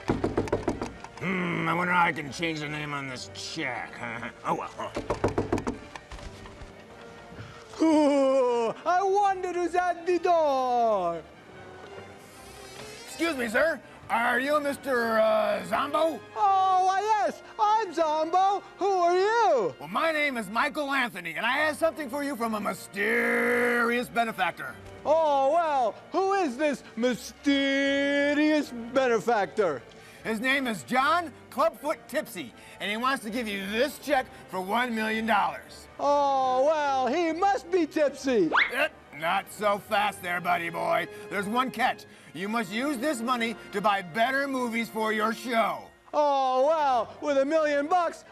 I wonder how I can change the name on this check. Oh, well. Ooh, I wonder who's at the door. Excuse me, sir. Are you Mr. Zomboo? Oh, why, yes, I'm Zomboo. Who are you? Well, my name is Michael Anthony, and I have something for you from a mysterious benefactor. Oh, well, who is this mysterious benefactor? His name is John Clubfoot Tipsy, and he wants to give you this check for $1 million. Oh, well, he must be tipsy. Not so fast there, buddy boy. There's one catch. You must use this money to buy better movies for your show. Oh, well, with $1 million,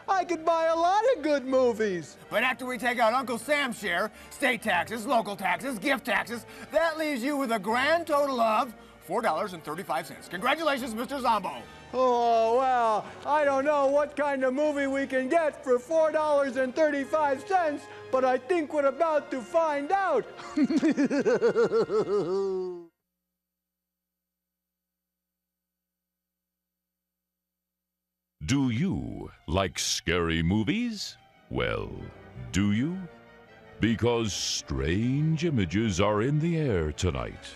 I could buy a lot of good movies. But after we take out Uncle Sam's share, state taxes, local taxes, gift taxes, that leaves you with a grand total of $4.35. Congratulations, Mr. Zomboo. Oh, well, I don't know what kind of movie we can get for $4.35, but I think we're about to find out. Do you like scary movies? Well, do you? Because strange images are in the air tonight.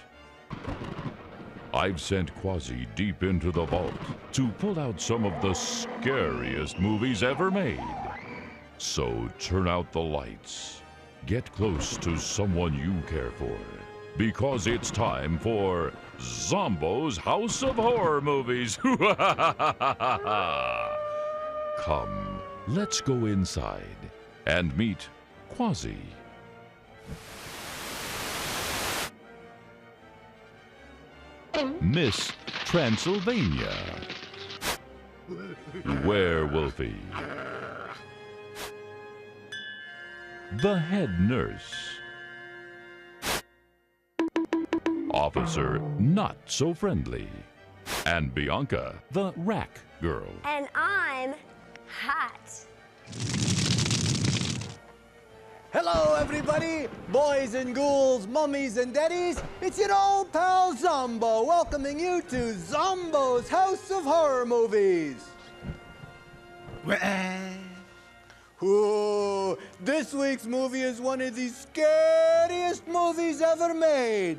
I've sent Quasi deep into the vault to pull out some of the scariest movies ever made. So turn out the lights, get close to someone you care for, because it's time for Zomboo's House of Horror Movies. Come, let's go inside and meet Quasi. Miss Transylvania. Werewolfy. The head nurse. Officer not so friendly. And Bianca, the rack girl. And I'm hot. Hello, everybody, boys and ghouls, mummies and daddies. It's your old pal Zomboo, welcoming you to Zomboo's House of Horror Movies. Ooh, this week's movie is one of the scariest movies ever made.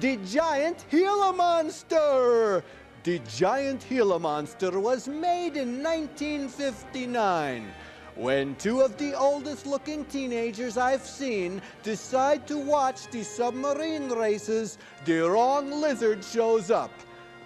The Giant Gila Monster. The Giant Gila Monster was made in 1959. When two of the oldest-looking teenagers I've seen decide to watch the submarine races, the wrong lizard shows up.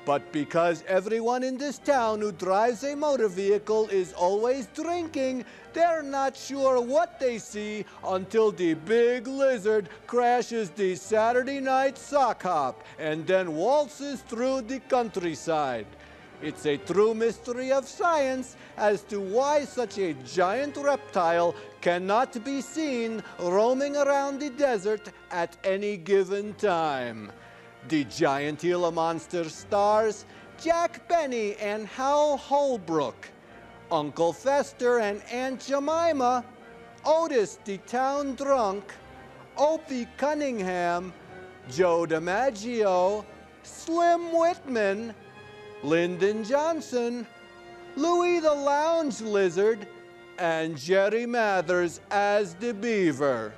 But because everyone in this town who drives a motor vehicle is always drinking, they're not sure what they see until the big lizard crashes the Saturday night sock hop and then waltzes through the countryside. It's a true mystery of science as to why such a giant reptile cannot be seen roaming around the desert at any given time. The Giant Gila Monster stars Jack Benny and Hal Holbrook, Uncle Fester and Aunt Jemima, Otis the town drunk, Opie Cunningham, Joe DiMaggio, Slim Whitman, Lyndon Johnson, Louie the Lounge Lizard, and Jerry Mathers as the Beaver.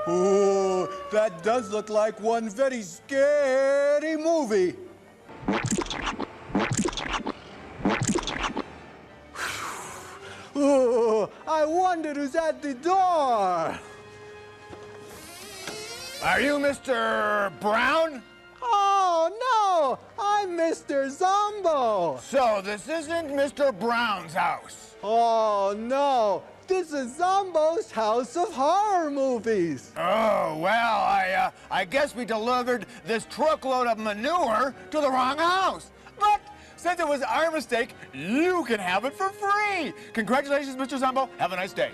Ooh, that does look like one very scary movie. Ooh, I wonder who's at the door. Are you Mr. Brown? Oh, no, I'm Mr. Zomboo. So this isn't Mr. Brown's house. Oh, no, this is Zomboo's House of Horror Movies. Oh, well, I guess we delivered this truckload of manure to the wrong house. But since it was our mistake, you can have it for free. Congratulations, Mr. Zomboo. Have a nice day.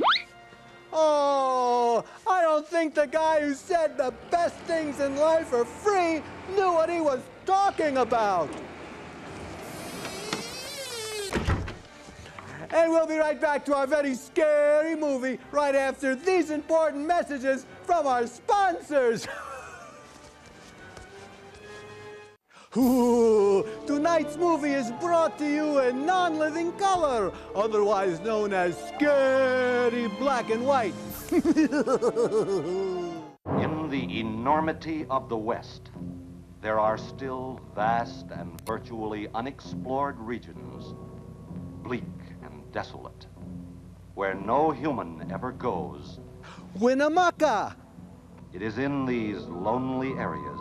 Oh, I don't think the guy who said the best things in life are free knew what he was talking about. And we'll be right back to our very scary movie right after these important messages from our sponsors. Ooh, tonight's movie is brought to you in non-living color, otherwise known as scary black and white. In the enormity of the West, there are still vast and virtually unexplored regions, bleak and desolate, where no human ever goes. Winnemucca! It is in these lonely areas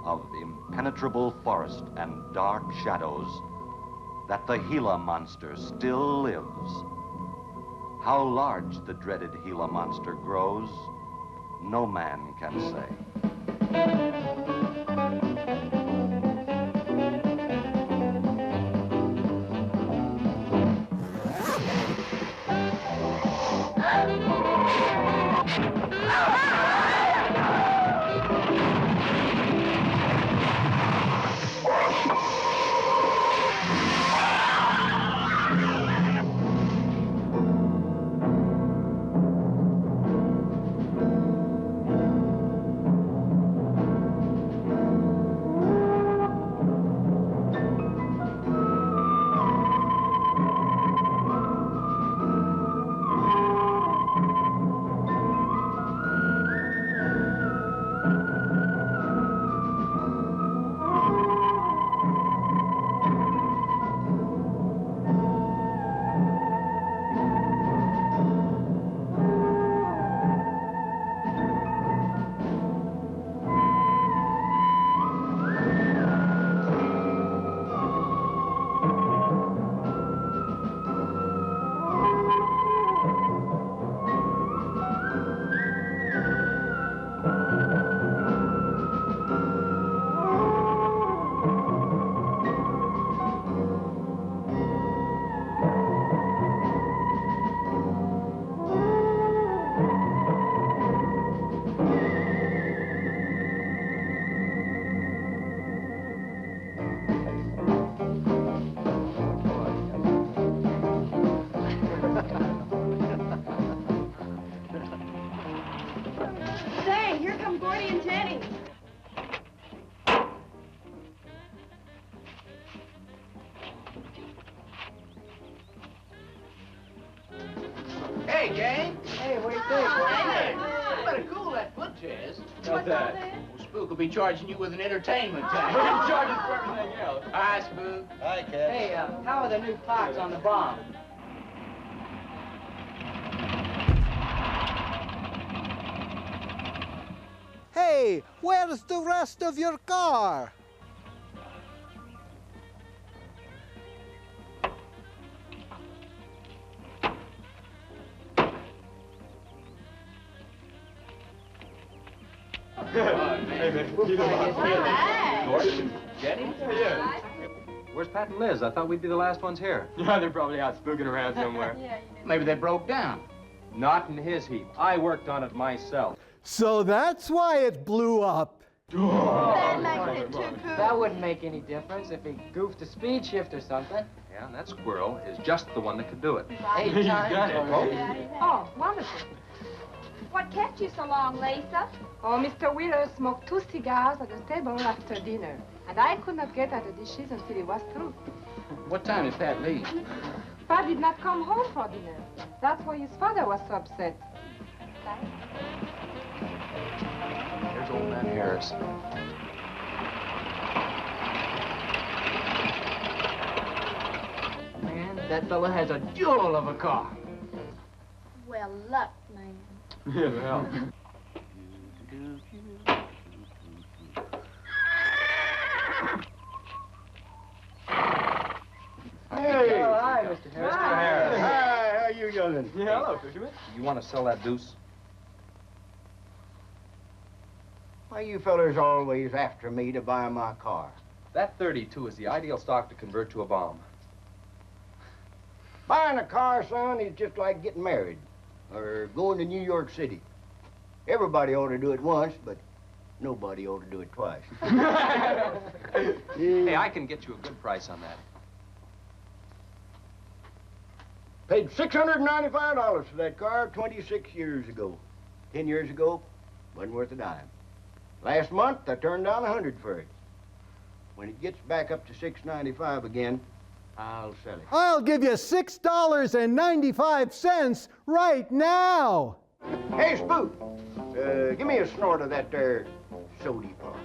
of impenetrable forest and dark shadows that the Gila monster still lives. How large the dreaded Gila monster grows, no man can say. Say, here come Gordy and Jenny. Hey, gang. Hey, what do you think? Hey, you better cool that foot, Jazz. What's that? Well, Spook will be charging you with an entertainment tax. Charges for everything else. Hi, Spook. Hi, Cat. Hey, how are the new parts on the bomb? Hey, where's the rest of your car? Jenny? Yeah. Where's Pat and Liz? I thought we'd be the last ones here. Yeah, they're probably out spooking around somewhere. Maybe they broke down. Not in his heap. I worked on it myself. So that's why it blew up. That wouldn't make any difference if he goofed a speed shift or something. Yeah, and that squirrel is just the one that could do it. 8 He's times got it. already. Oh, wonderful. What kept you so long, Lisa? Oh, Mr. Wheeler smoked 2 cigars at the table after dinner. And I could not get at the dishes until it was through. What time did Pat leave? Pat did not come home for dinner. That's why his father was so upset. Here's old man Harris. Man, that fella has a jewel of a car. Well, luck, man. Yeah, well. Hey! Oh, hi, Mr. Harris. Harris. Hi, how you youngin'? Yeah, hello, Fisherman. You want to sell that deuce? Why you fellers always after me to buy my car? That 32 is the ideal stock to convert to a bomb. Buying a car, son, is just like getting married or going to New York City. Everybody ought to do it once, but nobody ought to do it twice. Hey, I can get you a good price on that. Paid $695 for that car 26 years ago. 10 years ago, wasn't worth a dime. Last month, I turned down $100 for it. When it gets back up to $6.95 again, I'll sell it. I'll give you $6.95 right now. Hey, Spook, give me a snort of that there sody pop.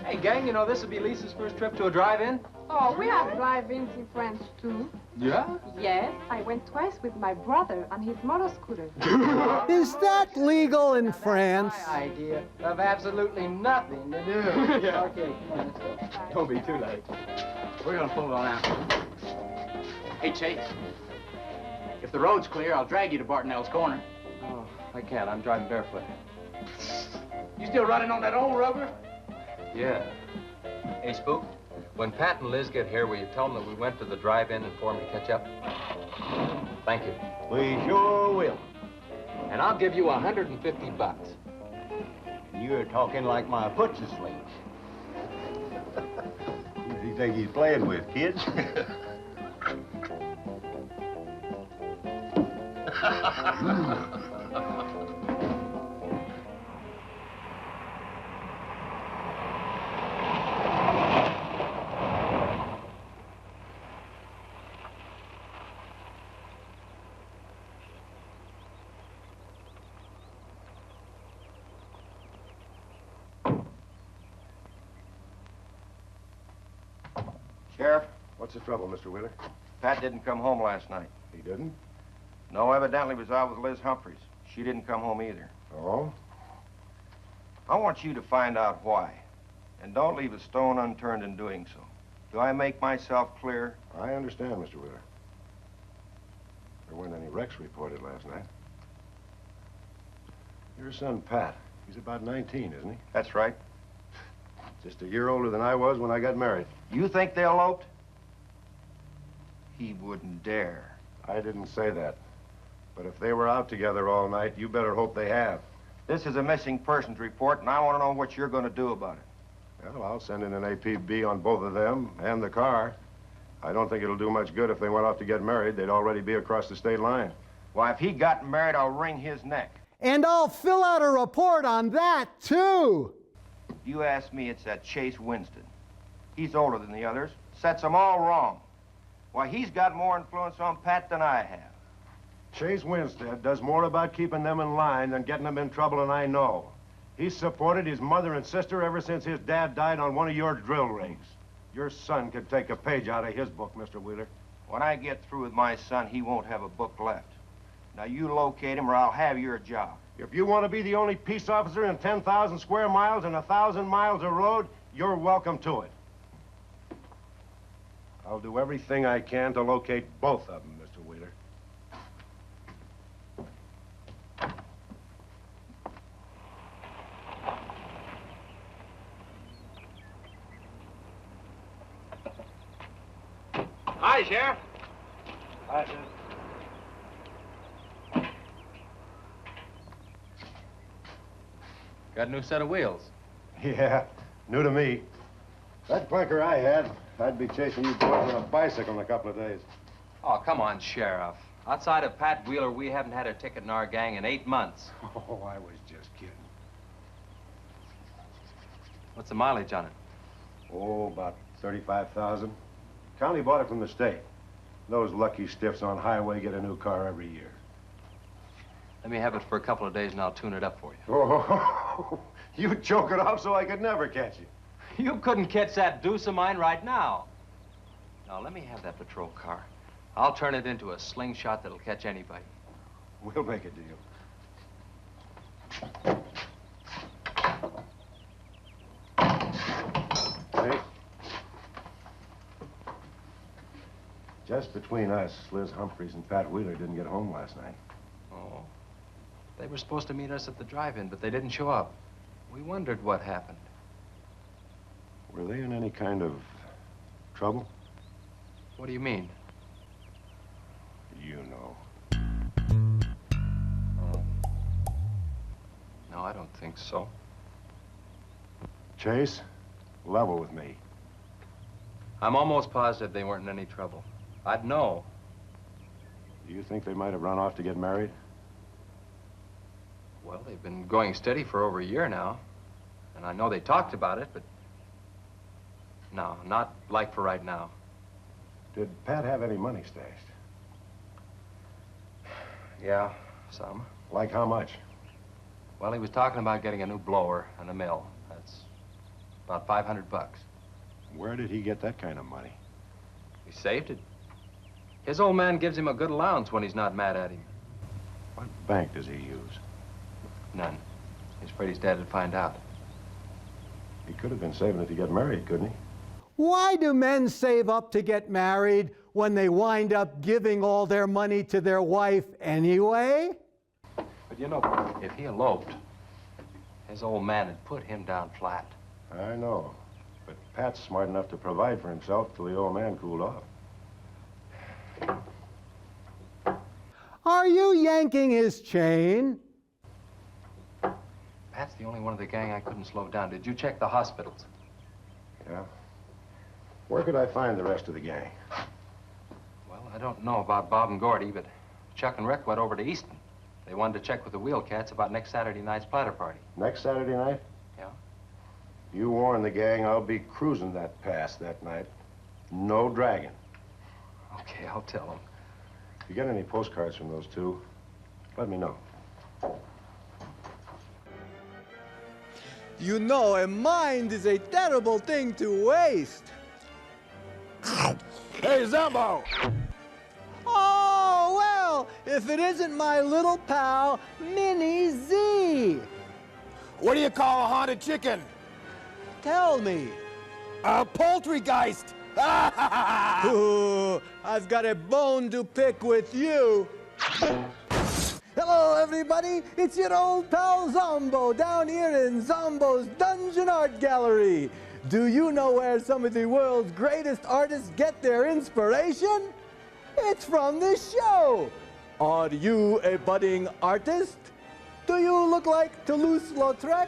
Hey, gang, you know this will be Lisa's first trip to a drive-in? Oh, we have drive-ins in France, too. Yeah? Yes, I went twice with my brother on his motor scooter. Is that legal in France? My idea of absolutely nothing to do. Yeah. Okay, come on, let's go. Don't be too late. We're gonna pull on out. Hey, Chase. If the road's clear, I'll drag you to Bartonell's corner. Oh, I can't. I'm driving barefoot. You still running on that old rubber? Yeah. Hey, Spook, when Pat and Liz get here, will you tell them that we went to the drive-in and for them to catch up? Thank you. We sure will. And I'll give you $150. You're talking like my foot's asleep. Who does he think he's playing with, kids? Sheriff? What's the trouble, Mr. Wheeler? Pat didn't come home last night. He didn't? No, evidently was out with Liz Humphreys. She didn't come home either. Oh? I want you to find out why. And don't leave a stone unturned in doing so. Do I make myself clear? I understand, Mr. Wheeler. There weren't any wrecks reported last night. Your son, Pat, he's about 19, isn't he? That's right. Just a year older than I was when I got married. You think they eloped? He wouldn't dare. I didn't say that. But if they were out together all night, you better hope they have. This is a missing persons report, and I want to know what you're going to do about it. Well, I'll send in an APB on both of them and the car. I don't think it'll do much good if they went off to get married. They'd already be across the state line. Why, if he got married, I'll wring his neck. And I'll fill out a report on that, too. If you ask me, it's that Chase Winston. He's older than the others. Sets them all wrong. Why, he's got more influence on Pat than I have. Chase Winstead does more about keeping them in line than getting them in trouble than I know. He's supported his mother and sister ever since his dad died on one of your drill rigs. Your son could take a page out of his book, Mr. Wheeler. When I get through with my son, he won't have a book left. Now, you locate him or I'll have your job. If you want to be the only peace officer in 10,000 square miles and 1,000 miles of road, you're welcome to it. I'll do everything I can to locate both of them, Mr. Wheeler. Hi, Sheriff. Hi, Sheriff. Got a new set of wheels. Yeah, new to me. That clinker I had, I'd be chasing you boys on a bicycle in a couple of days. Oh, come on, Sheriff. Outside of Pat Wheeler, we haven't had a ticket in our gang in 8 months. Oh, I was just kidding. What's the mileage on it? Oh, about 35,000. County bought it from the state. Those lucky stiffs on highway get a new car every year. Let me have it for a couple of days and I'll tune it up for you. Oh, you choke it off so I could never catch you. You couldn't catch that deuce of mine right now. Now, let me have that patrol car. I'll turn it into a slingshot that'll catch anybody. We'll make a deal. Hey. Just between us, Liz Humphreys and Pat Wheeler didn't get home last night. Oh. They were supposed to meet us at the drive-in, but they didn't show up. We wondered what happened. Were they in any kind of trouble? What do you mean? You know. Oh. No, I don't think so. Chase, level with me. I'm almost positive they weren't in any trouble. I'd know. Do you think they might have run off to get married? Well, they've been going steady for over a year now. And I know they talked about it, but no, not like for right now. Did Pat have any money stashed? Yeah, some. Like how much? Well, he was talking about getting a new blower and a mill. That's about $500. Where did he get that kind of money? He saved it. His old man gives him a good allowance when he's not mad at him. What bank does he use? None. He's afraid his dad would find out. He could have been saving it to get married, couldn't he? Why do men save up to get married when they wind up giving all their money to their wife anyway? But you know, if he eloped, his old man had put him down flat. I know. But Pat's smart enough to provide for himself till the old man cooled off. Are you yanking his chain? Pat's the only one of the gang I couldn't slow down. Did you check the hospitals? Yeah. Where could I find the rest of the gang? Well, I don't know about Bob and Gordy, but Chuck and Rick went over to Easton. They wanted to check with the Wheel Cats about next Saturday night's platter party. Next Saturday night? Yeah. You warn the gang I'll be cruising that pass that night. No dragging. Okay, I'll tell them. If you get any postcards from those two, let me know. You know, a mind is a terrible thing to waste. Hey, Zomboo! Oh, well, if it isn't my little pal, Minnie Z. What do you call a haunted chicken? Tell me. A poultrygeist! Ooh, I've got a bone to pick with you. Hello, everybody. It's your old pal Zomboo down here in Zomboo's Dungeon Art Gallery. Do you know where some of the world's greatest artists get their inspiration? It's from this show. Are you a budding artist? Do you look like Toulouse-Lautrec?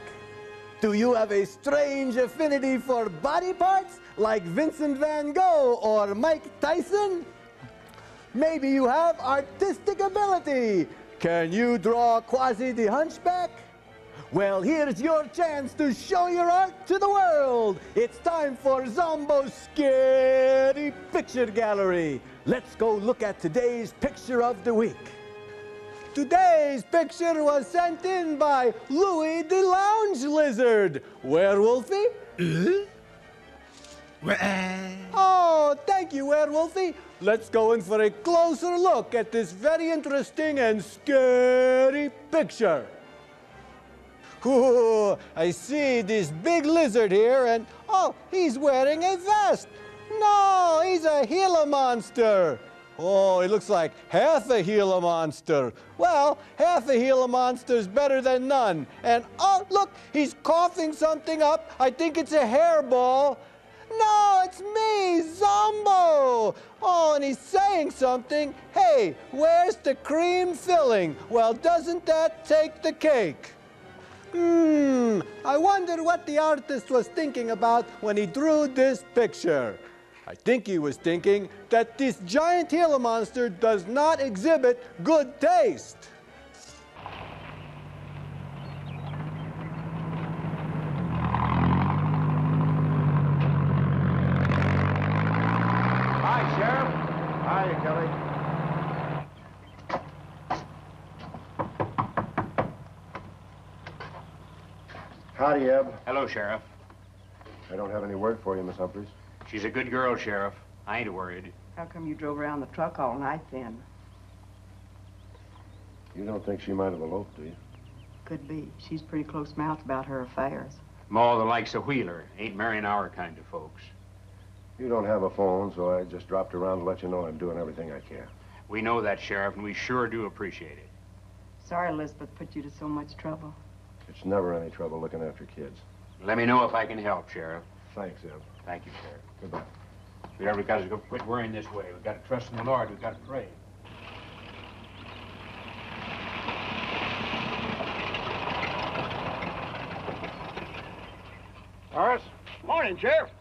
Do you have a strange affinity for body parts like Vincent van Gogh or Mike Tyson? Maybe you have artistic ability. Can you draw Quasi the Hunchback? Well, here's your chance to show your art to the world. It's time for Zomboo's Scary Picture Gallery. Let's go look at today's picture of the week. Today's picture was sent in by Louis the Lounge Lizard. Werewolfie? Oh, thank you, Werewolfie. Let's go in for a closer look at this very interesting and scary picture. Ooh, I see this big lizard here, and oh, he's wearing a vest. No, he's a Gila monster. Oh, he looks like half a Gila monster. Well, half a Gila monster's better than none. And oh, look, he's coughing something up. I think it's a hairball. No, it's me, Zomboo. Oh, and he's saying something. Hey, where's the cream filling? Well, doesn't that take the cake? I wonder what the artist was thinking about when he drew this picture. I think he was thinking that this giant Gila monster does not exhibit good taste. Hi, Sheriff. Hi, Kelly. Howdy, Eb. Hello, Sheriff. I don't have any word for you, Miss Humphries. She's a good girl, Sheriff. I ain't worried. How come you drove around the truck all night then? You don't think she might have eloped, do you? Could be. She's pretty close-mouthed about her affairs. Ma, the likes of Wheeler, ain't marrying our kind of folks. You don't have a phone, so I just dropped around to let you know I'm doing everything I can. We know that, Sheriff, and we sure do appreciate it. Sorry Elizabeth put you to so much trouble. It's never any trouble looking after kids. Let me know if I can help, Sheriff. Thanks, Eb. Thank you, Sheriff. Goodbye. We got to go quit worrying this way. We've got to trust in the Lord. We've got to pray. Horace? Morning, Sheriff.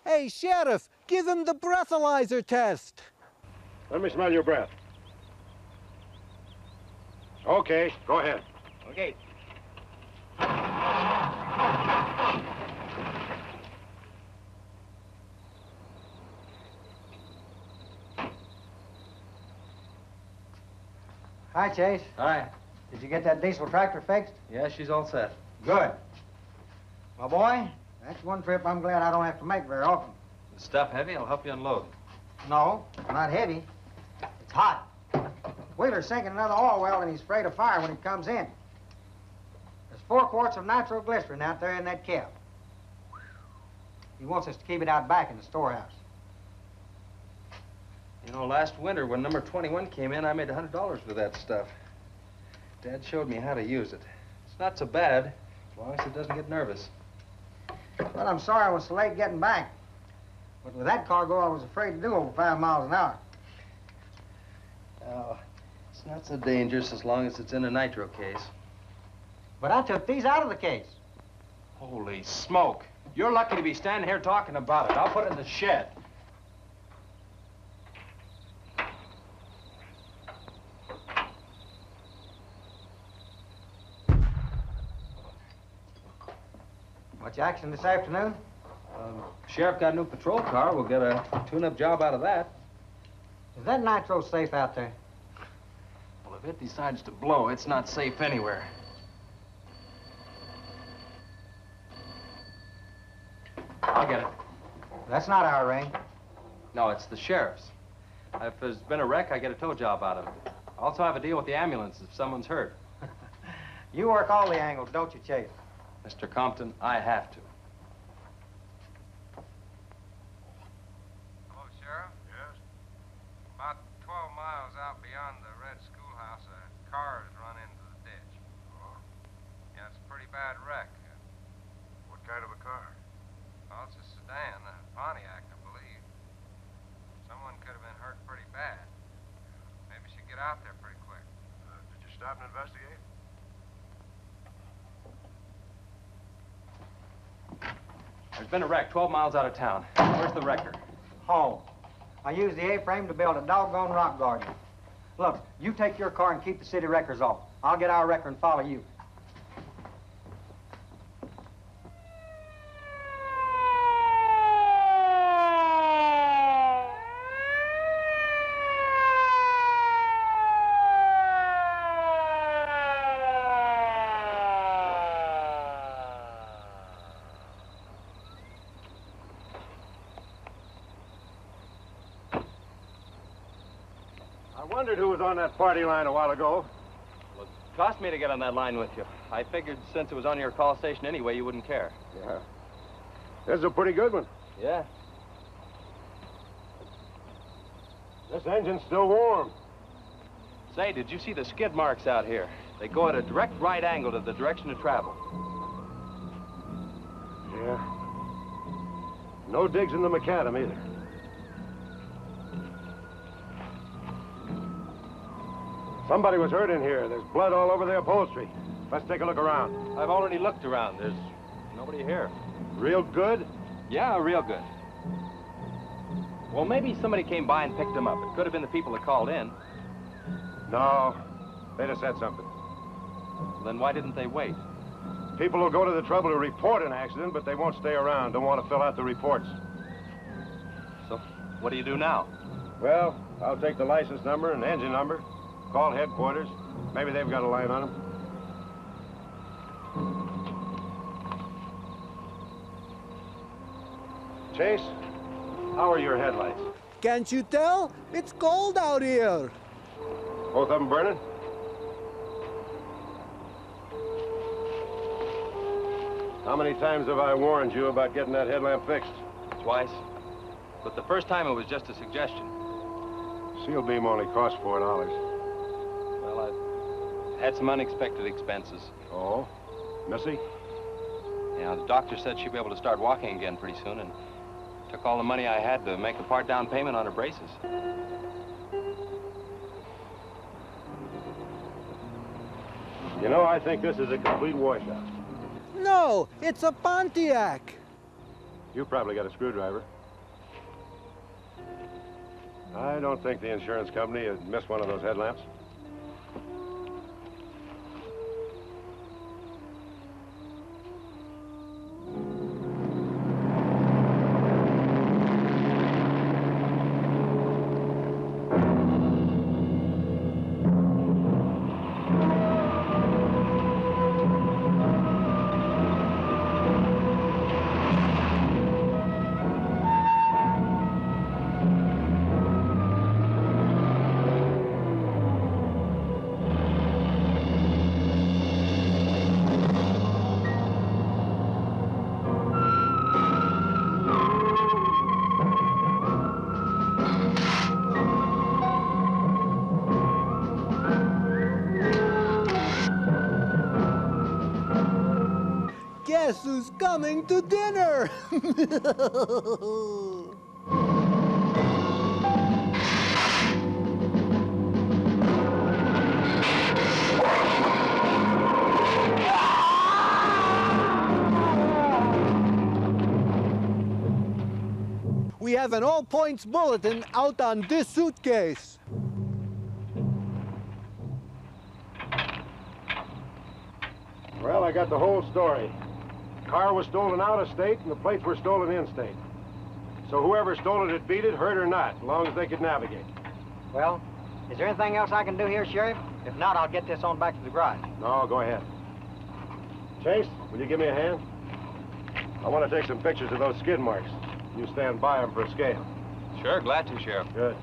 Hey, Sheriff, give him the breathalyzer test. Let me smell your breath. Okay, go ahead. Okay. Hi, Chase. Hi. Did you get that diesel tractor fixed? Yeah, she's all set. Good. My boy, that's one trip I'm glad I don't have to make very often. The stuff heavy? I'll help you unload. No, not heavy. It's hot. Wheeler's sinking another oil well and he's afraid of fire when he comes in. There's 4 quarts of nitroglycerin out there in that cap. He wants us to keep it out back in the storehouse. You know, last winter when number 21 came in, I made $100 with that stuff. Dad showed me how to use it. It's not so bad, as long as it doesn't get nervous. Well, I'm sorry I was so late getting back. But with that cargo, I was afraid to do over 5 miles an hour. Oh, it's not so dangerous as long as it's in a nitro case. But I took these out of the case. Holy smoke. You're lucky to be standing here talking about it. I'll put it in the shed. Much action this afternoon? Sheriff got a new patrol car. We'll get a tune-up job out of that. Is that nitro safe out there? Well, if it decides to blow, it's not safe anywhere. I'll get it. That's not our ring. No, it's the sheriff's. If there's been a wreck, I get a tow job out of it. I also have a deal with the ambulance if someone's hurt. You work all the angles, don't you, Chase? Mr. Compton, I have to. Hello, Sheriff? Yes? About 12 miles out beyond the red schoolhouse, a car has run into the ditch. Oh? Yeah, it's a pretty bad wreck. What kind of a car? Well, it's a sedan, a Pontiac, I believe. Someone could have been hurt pretty bad. Maybe we should get out there pretty quick. Did you stop and investigate? There's been a wreck 12 miles out of town. Where's the wrecker? Home. I used the A-frame to build a doggone rock garden. Look, you take your car and keep the city wreckers off. I'll get our wrecker and follow you. I wondered who was on that party line a while ago. Well, it cost me to get on that line with you. I figured since it was on your call station anyway, you wouldn't care. Yeah. This is a pretty good one. Yeah. This engine's still warm. Say, did you see the skid marks out here? They go at a direct right angle to the direction of travel. Yeah. No digs in the macadam either. Somebody was hurt in here. There's blood all over the upholstery. Let's take a look around. I've already looked around. There's nobody here. Real good? Yeah, real good. Well, maybe somebody came by and picked them up. It could have been the people that called in. No. They'd have said something. Then why didn't they wait? People will go to the trouble to report an accident, but they won't stay around. Don't want to fill out the reports. So, what do you do now? Well, I'll take the license number and engine number. Call headquarters. Maybe they've got a line on them. Chase, how are your headlights? Can't you tell? It's cold out here. Both of them burning? How many times have I warned you about getting that headlamp fixed? Twice. But the first time it was just a suggestion. Seal beam only cost $4. Well, I had some unexpected expenses. Oh? Missy? Yeah, the doctor said she'd be able to start walking again pretty soon, and took all the money I had to make a part down payment on her braces. You know, I think this is a complete washout. No, it's a Pontiac. You probably got a screwdriver. I don't think the insurance company had missed one of those headlamps. guess who's coming to dinner? We have an all-points bulletin out on this suitcase. Well, I got the whole story. The car was stolen out of state and the plates were stolen in state. So whoever stole it beat it, hurt or not, as long as they could navigate. Well, is there anything else I can do here, Sheriff? If not, I'll get this on back to the garage. No, go ahead. Chase, will you give me a hand? I want to take some pictures of those skid marks. You stand by them for a scale. Sure, glad to, Sheriff. Good.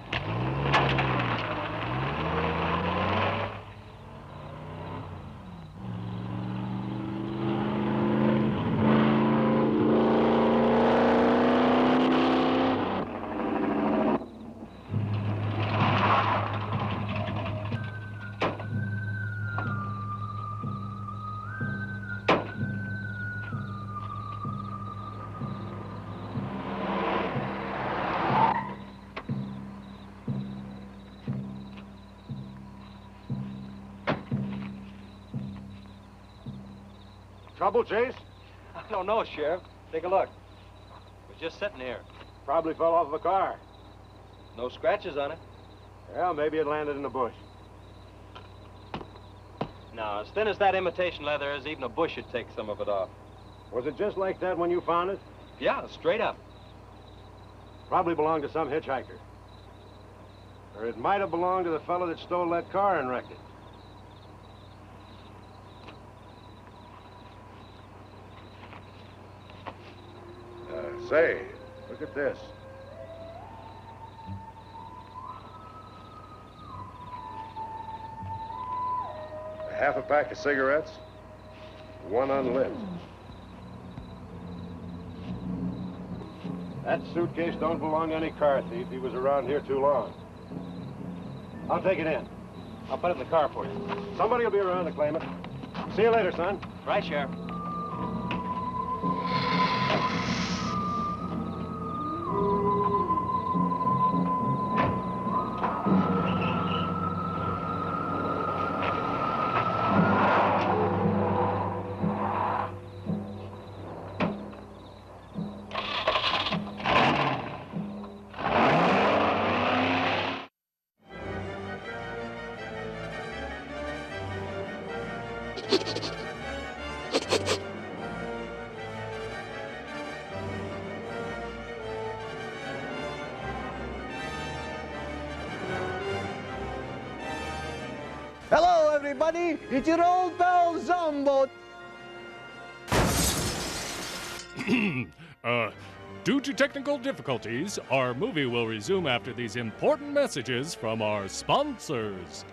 Trouble, Chase? I don't know, Sheriff. Take a look. We're just sitting here. Probably fell off the car. No scratches on it. Well, maybe it landed in the bush. No, as thin as that imitation leather is, even a bush should take some of it off. Was it just like that when you found it? Yeah, straight up. Probably belonged to some hitchhiker. Or it might have belonged to the fellow that stole that car and wrecked it. Say, look at this. Half a pack of cigarettes, one unlit. That suitcase don't belong to any car thief. He was around here too long. I'll take it in. I'll put it in the car for you. Somebody will be around to claim it. See you later, son. Right, Sheriff. Hello, everybody. It's your old pal Zomboo. Due to technical difficulties, our movie will resume after these important messages from our sponsors.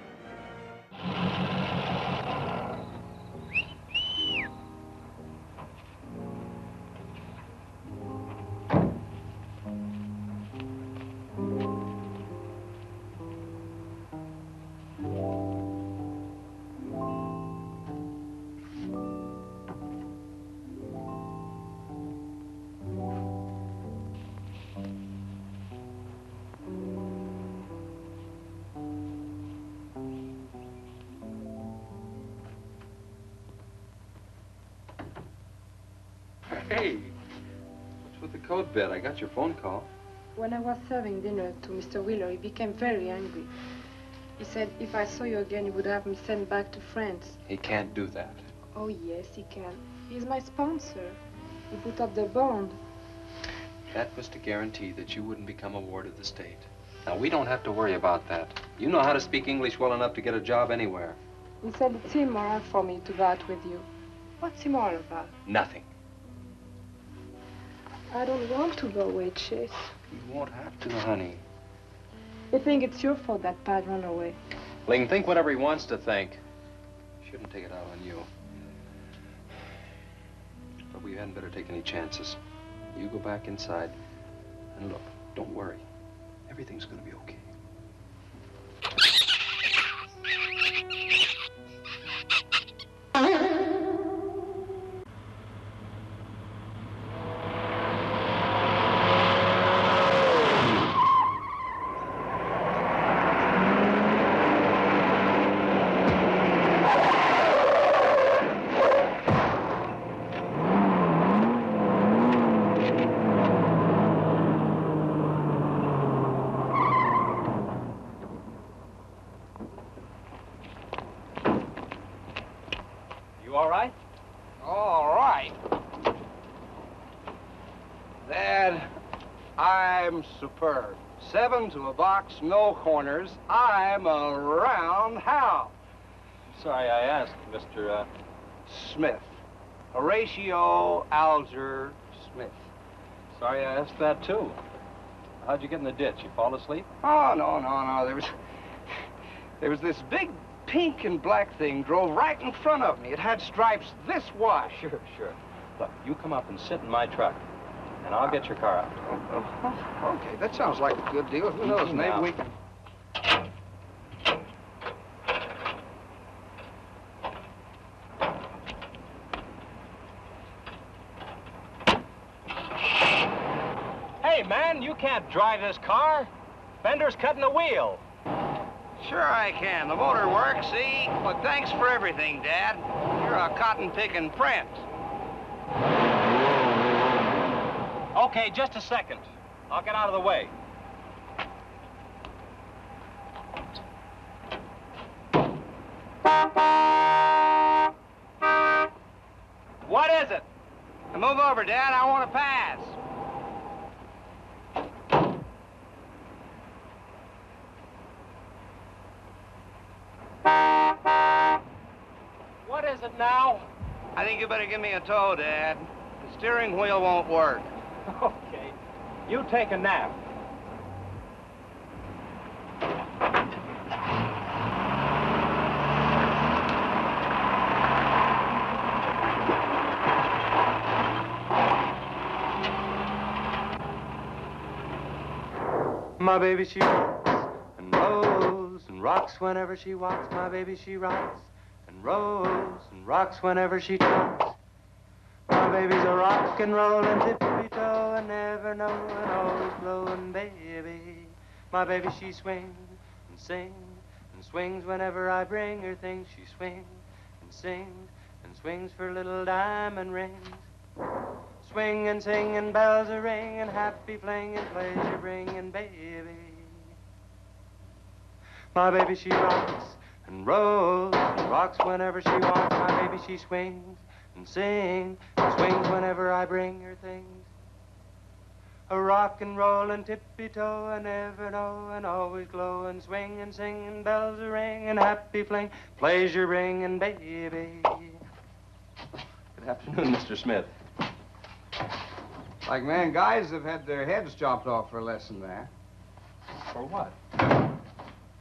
Hey, what's with the coat bed? I got your phone call. When I was serving dinner to Mr. Wheeler, he became very angry. He said if I saw you again, he would have me sent back to France. He can't do that. Oh, yes, he can. He's my sponsor. He put up the bond. That was to guarantee that you wouldn't become a ward of the state. Now, we don't have to worry about that. You know how to speak English well enough to get a job anywhere. He said it's immoral for me to go out with you. What's immoral about? Nothing. I don't want to go away, Chase. You won't have to, honey. I think it's your fault that Pat ran away. He can think whatever he wants to think. Shouldn't take it out on you. But we hadn't better take any chances. You go back inside, and look, don't worry. Everything's gonna be okay. I'm superb. 7 to a box, no corners. I'm a roundhouse. Sorry I asked, Mr. Smith. Horatio Alger Smith. Sorry I asked that, too. How'd you get in the ditch? You fall asleep? Oh, no. There was this big pink and black thing drove right in front of me. It had stripes this wide. Sure. Look, you come up and sit in my truck, and I'll get your car out. Okay, that sounds like a good deal. Who knows, maybe we can... Hey, man, you can't drive this car. Fender's cutting the wheel. Sure I can. The motor works, see? But thanks for everything, Dad. You're a cotton-picking prince. Okay, just a second. I'll get out of the way. What is it? Now move over, Dad. I want to pass. What is it now? I think you better give me a tow, Dad. The steering wheel won't work. Okay. You take a nap. My baby, she rocks and rolls and rocks whenever she walks. My baby, she rocks and rolls and rocks whenever she talks. My baby's a rock and rollin' tippy-toe and never knowin', always blowin' baby. My baby, she swings and sings and swings whenever I bring her things. She swings and sings and swings for little diamond rings. Swing and sing and bells are ringing, happy fling and pleasure bringing, baby. My baby, she rocks and rolls and rocks whenever she walks. My baby, she swings and sings and swings whenever I bring her things. A rock and roll and tippy-toe and ever know and always glow and swing and sing and bells are ringing, happy fling, pleasure bringing, baby. Good afternoon, Mr. Smith. Like, man, guys have had their heads chopped off for less than that. For what?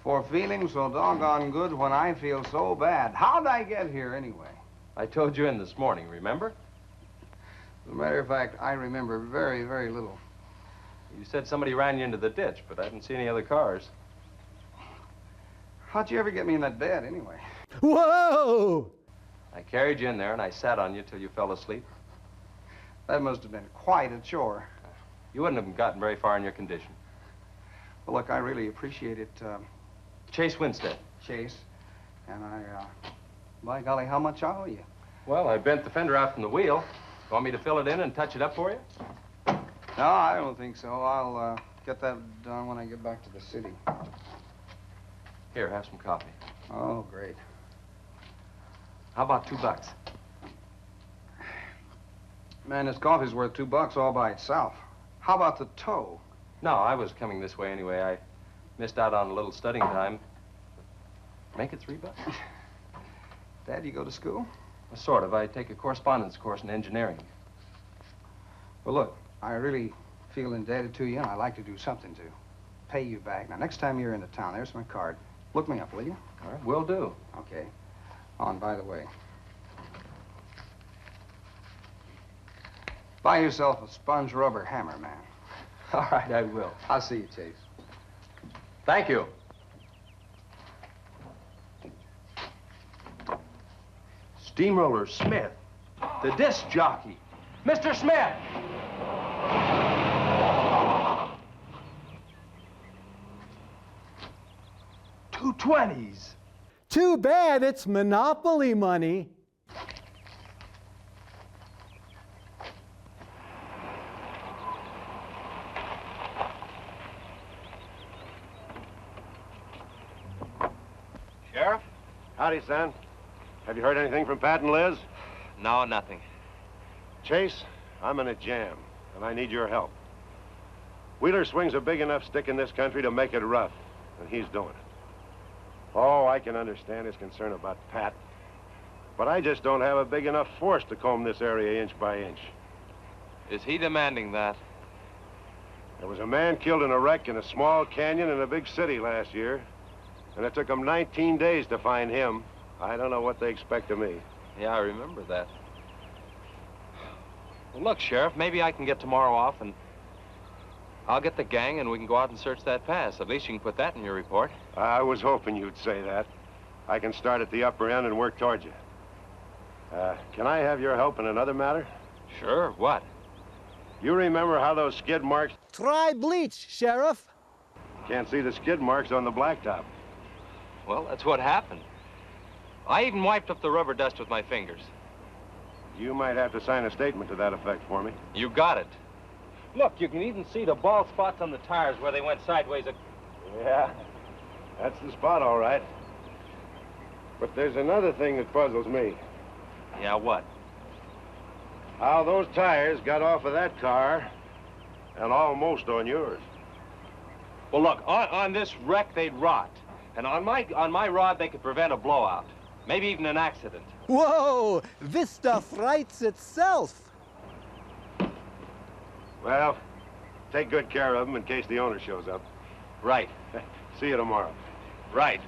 For feeling so doggone good when I feel so bad. How'd I get here, anyway? I told you in this morning, remember? As a matter of fact, I remember very, very little. You said somebody ran you into the ditch, but I didn't see any other cars. How'd you ever get me in that bed, anyway? Whoa! I carried you in there, and I sat on you till you fell asleep. That must have been quite a chore. You wouldn't have gotten very far in your condition. Well, look, I really appreciate it. Chase Winstead. Chase. And by golly, how much I owe you? Well, I bent the fender out from the wheel. Want me to fill it in and touch it up for you? No, I don't think so. I'll get that done when I get back to the city. Here, have some coffee. Oh, great. How about $2? Man, this coffee's worth $2 all by itself. How about the tow? No, I was coming this way anyway. I missed out on a little studying time. Make it $3. Dad, you go to school? Well, sort of. I take a correspondence course in engineering. Well, look, I really feel indebted to you, and I'd like to do something to pay you back. Now, next time you're into town, there's my card. Look me up, will you? All right, will do. Okay. Oh, and by the way, buy yourself a sponge rubber hammer, man. All right, I will. I'll see you, Chase. Thank you. Steamroller Smith, the disc jockey. Mr. Smith! $2.20s. Too bad it's Monopoly money. Sheriff? Howdy, son. Have you heard anything from Pat and Liz? No, nothing. Chase, I'm in a jam, and I need your help. Wheeler swings a big enough stick in this country to make it rough, and he's doing it. Oh, I can understand his concern about Pat, but I just don't have a big enough force to comb this area inch by inch. Is he demanding that? There was a man killed in a wreck in a small canyon in a big city last year, and it took them 19 days to find him. I don't know what they expect of me. Yeah, I remember that. Well, look, Sheriff, maybe I can get tomorrow off and I'll get the gang and we can go out and search that pass. At least you can put that in your report. I was hoping you'd say that. I can start at the upper end and work towards you. Can I have your help in another matter? Sure, what? You remember how those skid marks... Try bleach, Sheriff. Can't see the skid marks on the blacktop. Well, that's what happened. I even wiped up the rubber dust with my fingers. You might have to sign a statement to that effect for me. You got it. Look, you can even see the bald spots on the tires where they went sideways. Yeah, that's the spot, all right. But there's another thing that puzzles me. Yeah, what? How those tires got off of that car and almost on yours. Well, look, on this wreck, they'd rot. And on my rod, they could prevent a blowout. Maybe even an accident. Whoa! This stuff writes itself. Well, take good care of them in case the owner shows up. Right. See you tomorrow. Right.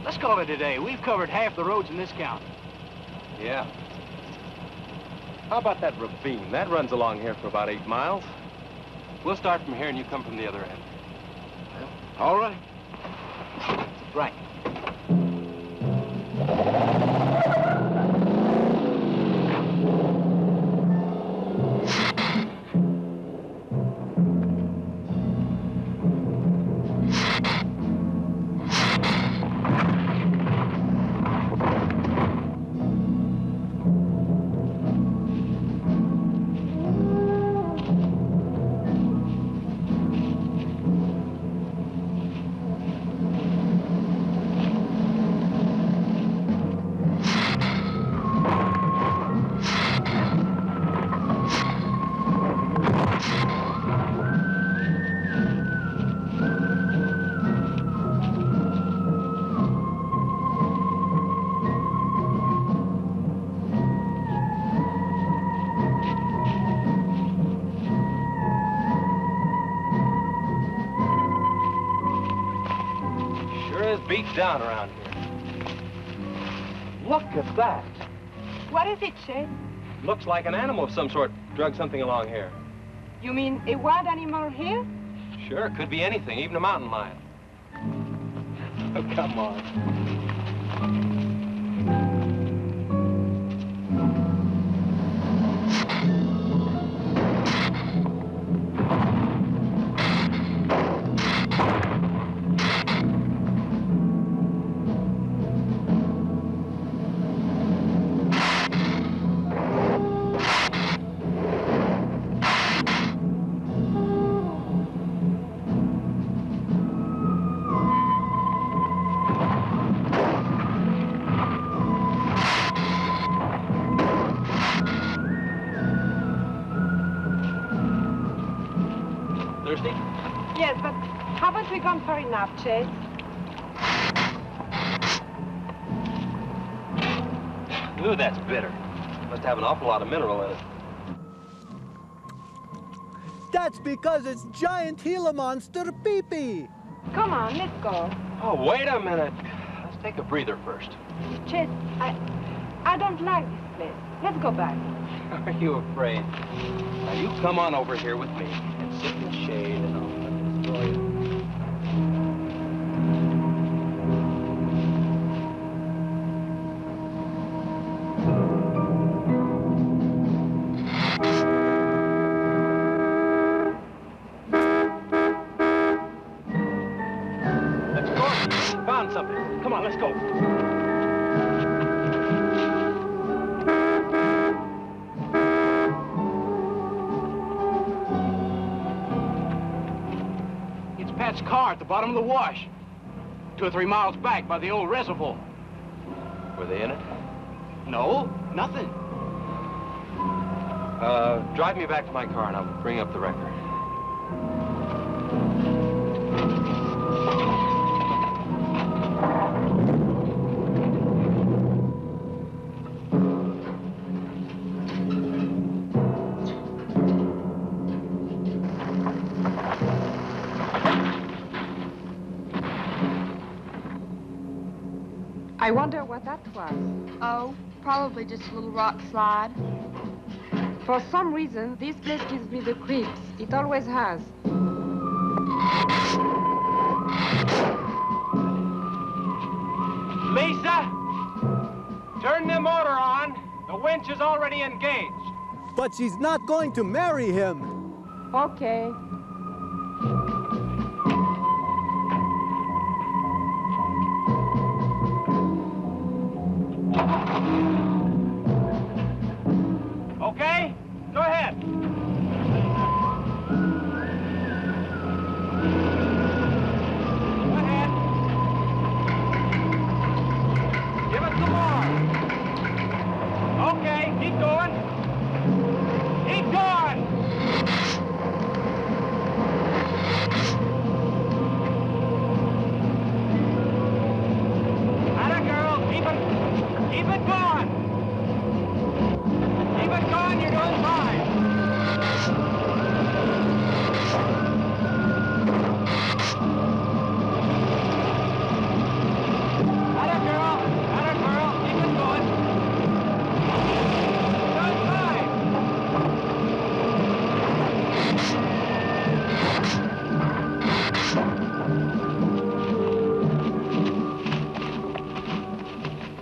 Let's call it a day. We've covered half the roads in this county. Yeah. How about that ravine? That runs along here for about 8 miles. We'll start from here and you come from the other end. All right. Right. Beat down around here. Look at that. What is it, Chase? Looks like an animal of some sort drug something along here. You mean a wild animal here? Sure, could be anything, even a mountain lion. Oh, come on. Thirsty? Yes, but haven't we gone far enough, Chase? Ooh, that's bitter. Must have an awful lot of mineral in it. That's because it's giant Gila monster pee-pee. Come on, let's go. Oh, wait a minute. Let's take a breather first. Chase, I don't like this place. Let's go back. Are you afraid? Now, you come on over here with me and sit in the shade and I'll destroy you. Let's go. Found something. Come on, let's go. Pat's car at the bottom of the wash. 2 or 3 miles back by the old reservoir. Were they in it? No, nothing. Drive me back to my car and I'll bring up the record. I wonder what that was. Oh, probably just a little rock slide. For some reason, this place gives me the creeps. It always has. Lisa, turn the motor on. The winch is already engaged. But she's not going to marry him. Okay. Okay? Go ahead. Go ahead. Give it some more. Okay, keep going. Keep going. Atta girl, keep it going. Keep it going, you're doing fine. Atta girl, keep it going. You're doing fine.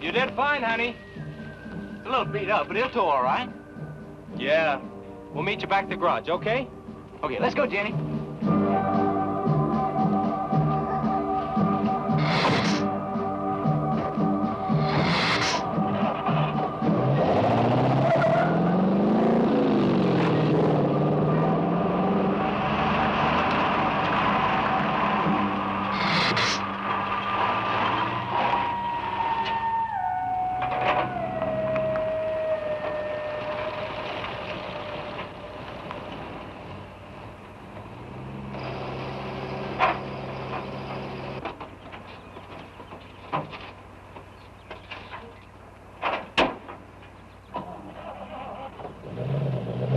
You did fine, honey. A little beat up, but he'll tow all right. Yeah. We'll meet you back at the garage, okay? Okay, let's go, Jenny.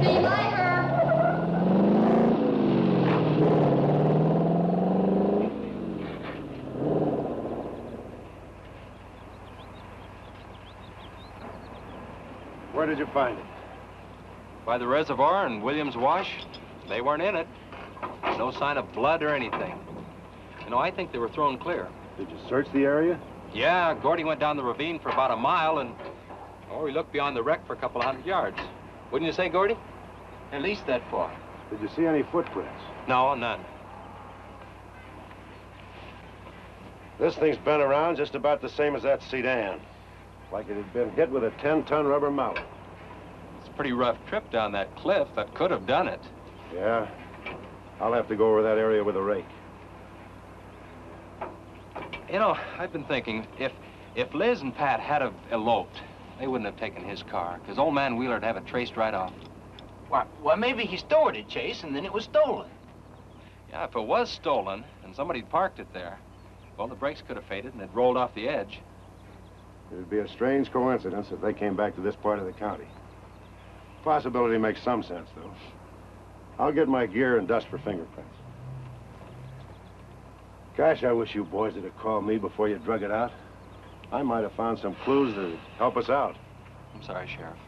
See you later. Where did you find it? By the reservoir and Williams Wash. They weren't in it. No sign of blood or anything. You know, I think they were thrown clear. Did you search the area? Yeah, Gordy went down the ravine for about a mile and... Oh, he looked beyond the wreck for a couple of 100 yards. Wouldn't you say, Gordy? At least that far. Did you see any footprints? No, none. This thing's been around just about the same as that sedan. Like it had been hit with a 10-ton rubber mallet. It's a pretty rough trip down that cliff. That could have done it. Yeah. I'll have to go over that area with a rake. You know, I've been thinking, if Liz and Pat had have eloped, they wouldn't have taken his car, because old man Wheeler'd have it traced right off. Well, maybe he stored it, Chase, and then it was stolen. Yeah, if it was stolen and somebody'd parked it there, well, the brakes could have faded and it rolled off the edge. It'd be a strange coincidence if they came back to this part of the county. Possibility makes some sense, though. I'll get my gear and dust for fingerprints. Gosh, I wish you boys would have called me before you drug it out. I might have found some clues that would help us out. I'm sorry, Sheriff.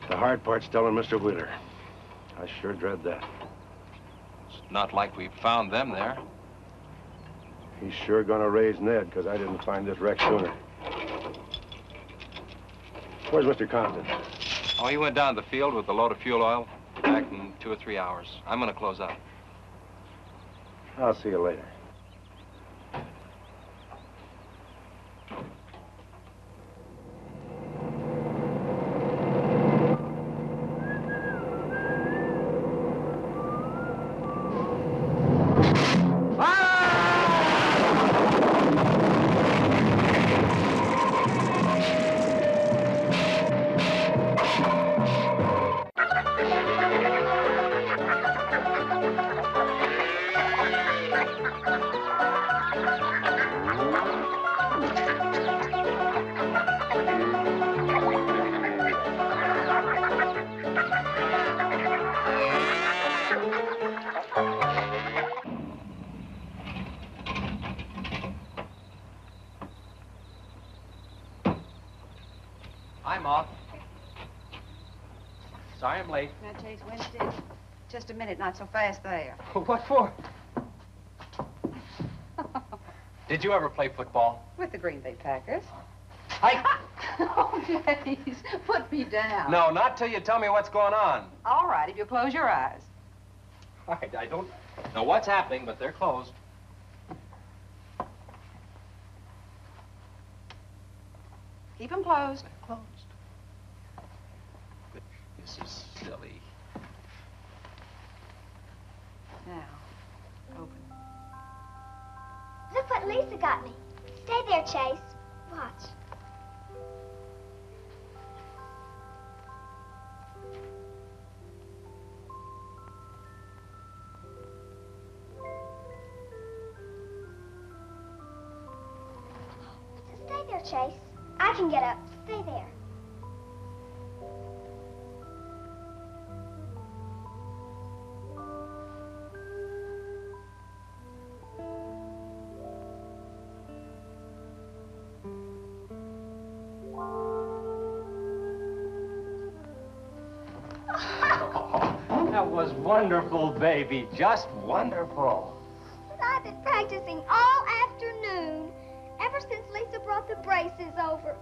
The hard part's telling Mr. Wheeler. I sure dread that. It's not like we found them there. He's sure gonna raise Ned, because I didn't find this wreck sooner. Where's Mr. Compton? Oh, he went down to the field with a load of fuel oil. Back in 2 or 3 hours. I'm gonna close up. I'll see you later. Hi, Ma. Sorry I'm late. Now, Chase Winstead, just a minute, not so fast there. What for? Did you ever play football? With the Green Bay Packers. I... Oh, Chase, put me down. No, not till you tell me what's going on. All right, if you close your eyes. All right, I don't know what's happening, but they're closed. Keep them closed. They're closed. This is silly. Now, open. Look what Lisa got me. Stay there, Chase. Watch. Stay there, Chase. I can get up. Stay there. That was wonderful, baby. Just wonderful. I've been practicing all afternoon, ever since Lisa brought the braces over.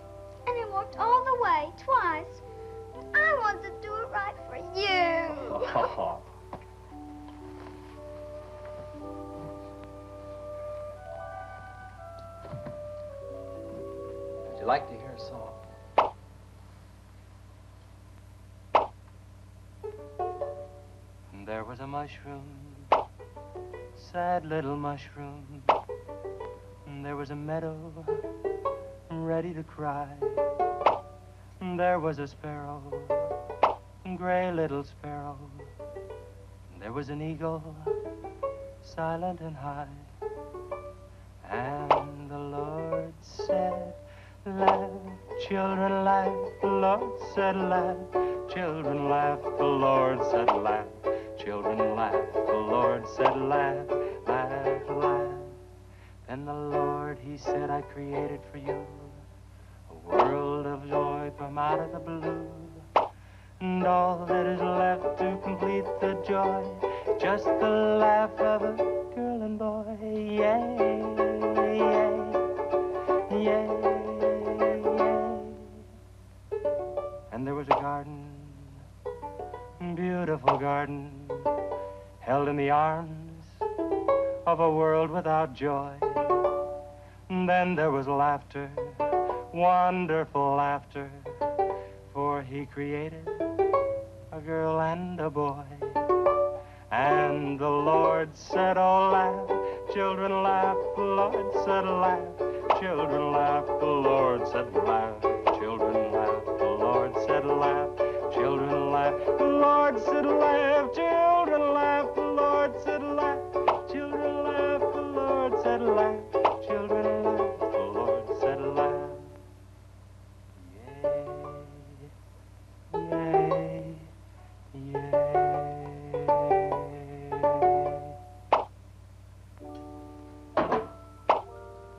And I walked all the way, twice. I wanted to do it right for you. Oh. Would you like to hear a song? There was a mushroom, sad little mushroom. There was a meadow, ready to cry. There was a sparrow, gray little sparrow. There was an eagle, silent and high. And the Lord said, laugh, children, laugh. The Lord said, laugh, children, laugh. The Lord said, laugh. Children laugh, the Lord said laugh, laugh, laugh. Then the Lord, he said, I created for you a world of joy from out of the blue. And all that is left to complete the joy, just the laugh of a girl and boy. Yay, yay, yay, yay. And there was a garden, beautiful garden, held in the arms of a world without joy. And then there was laughter, wonderful laughter, for he created a girl and a boy. And the Lord said, oh, laugh, children, laugh. The Lord said, laugh, children, laugh. The Lord said, laugh, children, laugh. The Lord said, laugh, children, laugh. The Lord said, laugh, children, laugh. The Lord said, laugh, children, laugh. The Lord said, laugh, children, laugh. The Lord said, laugh. Yay, yay, yay.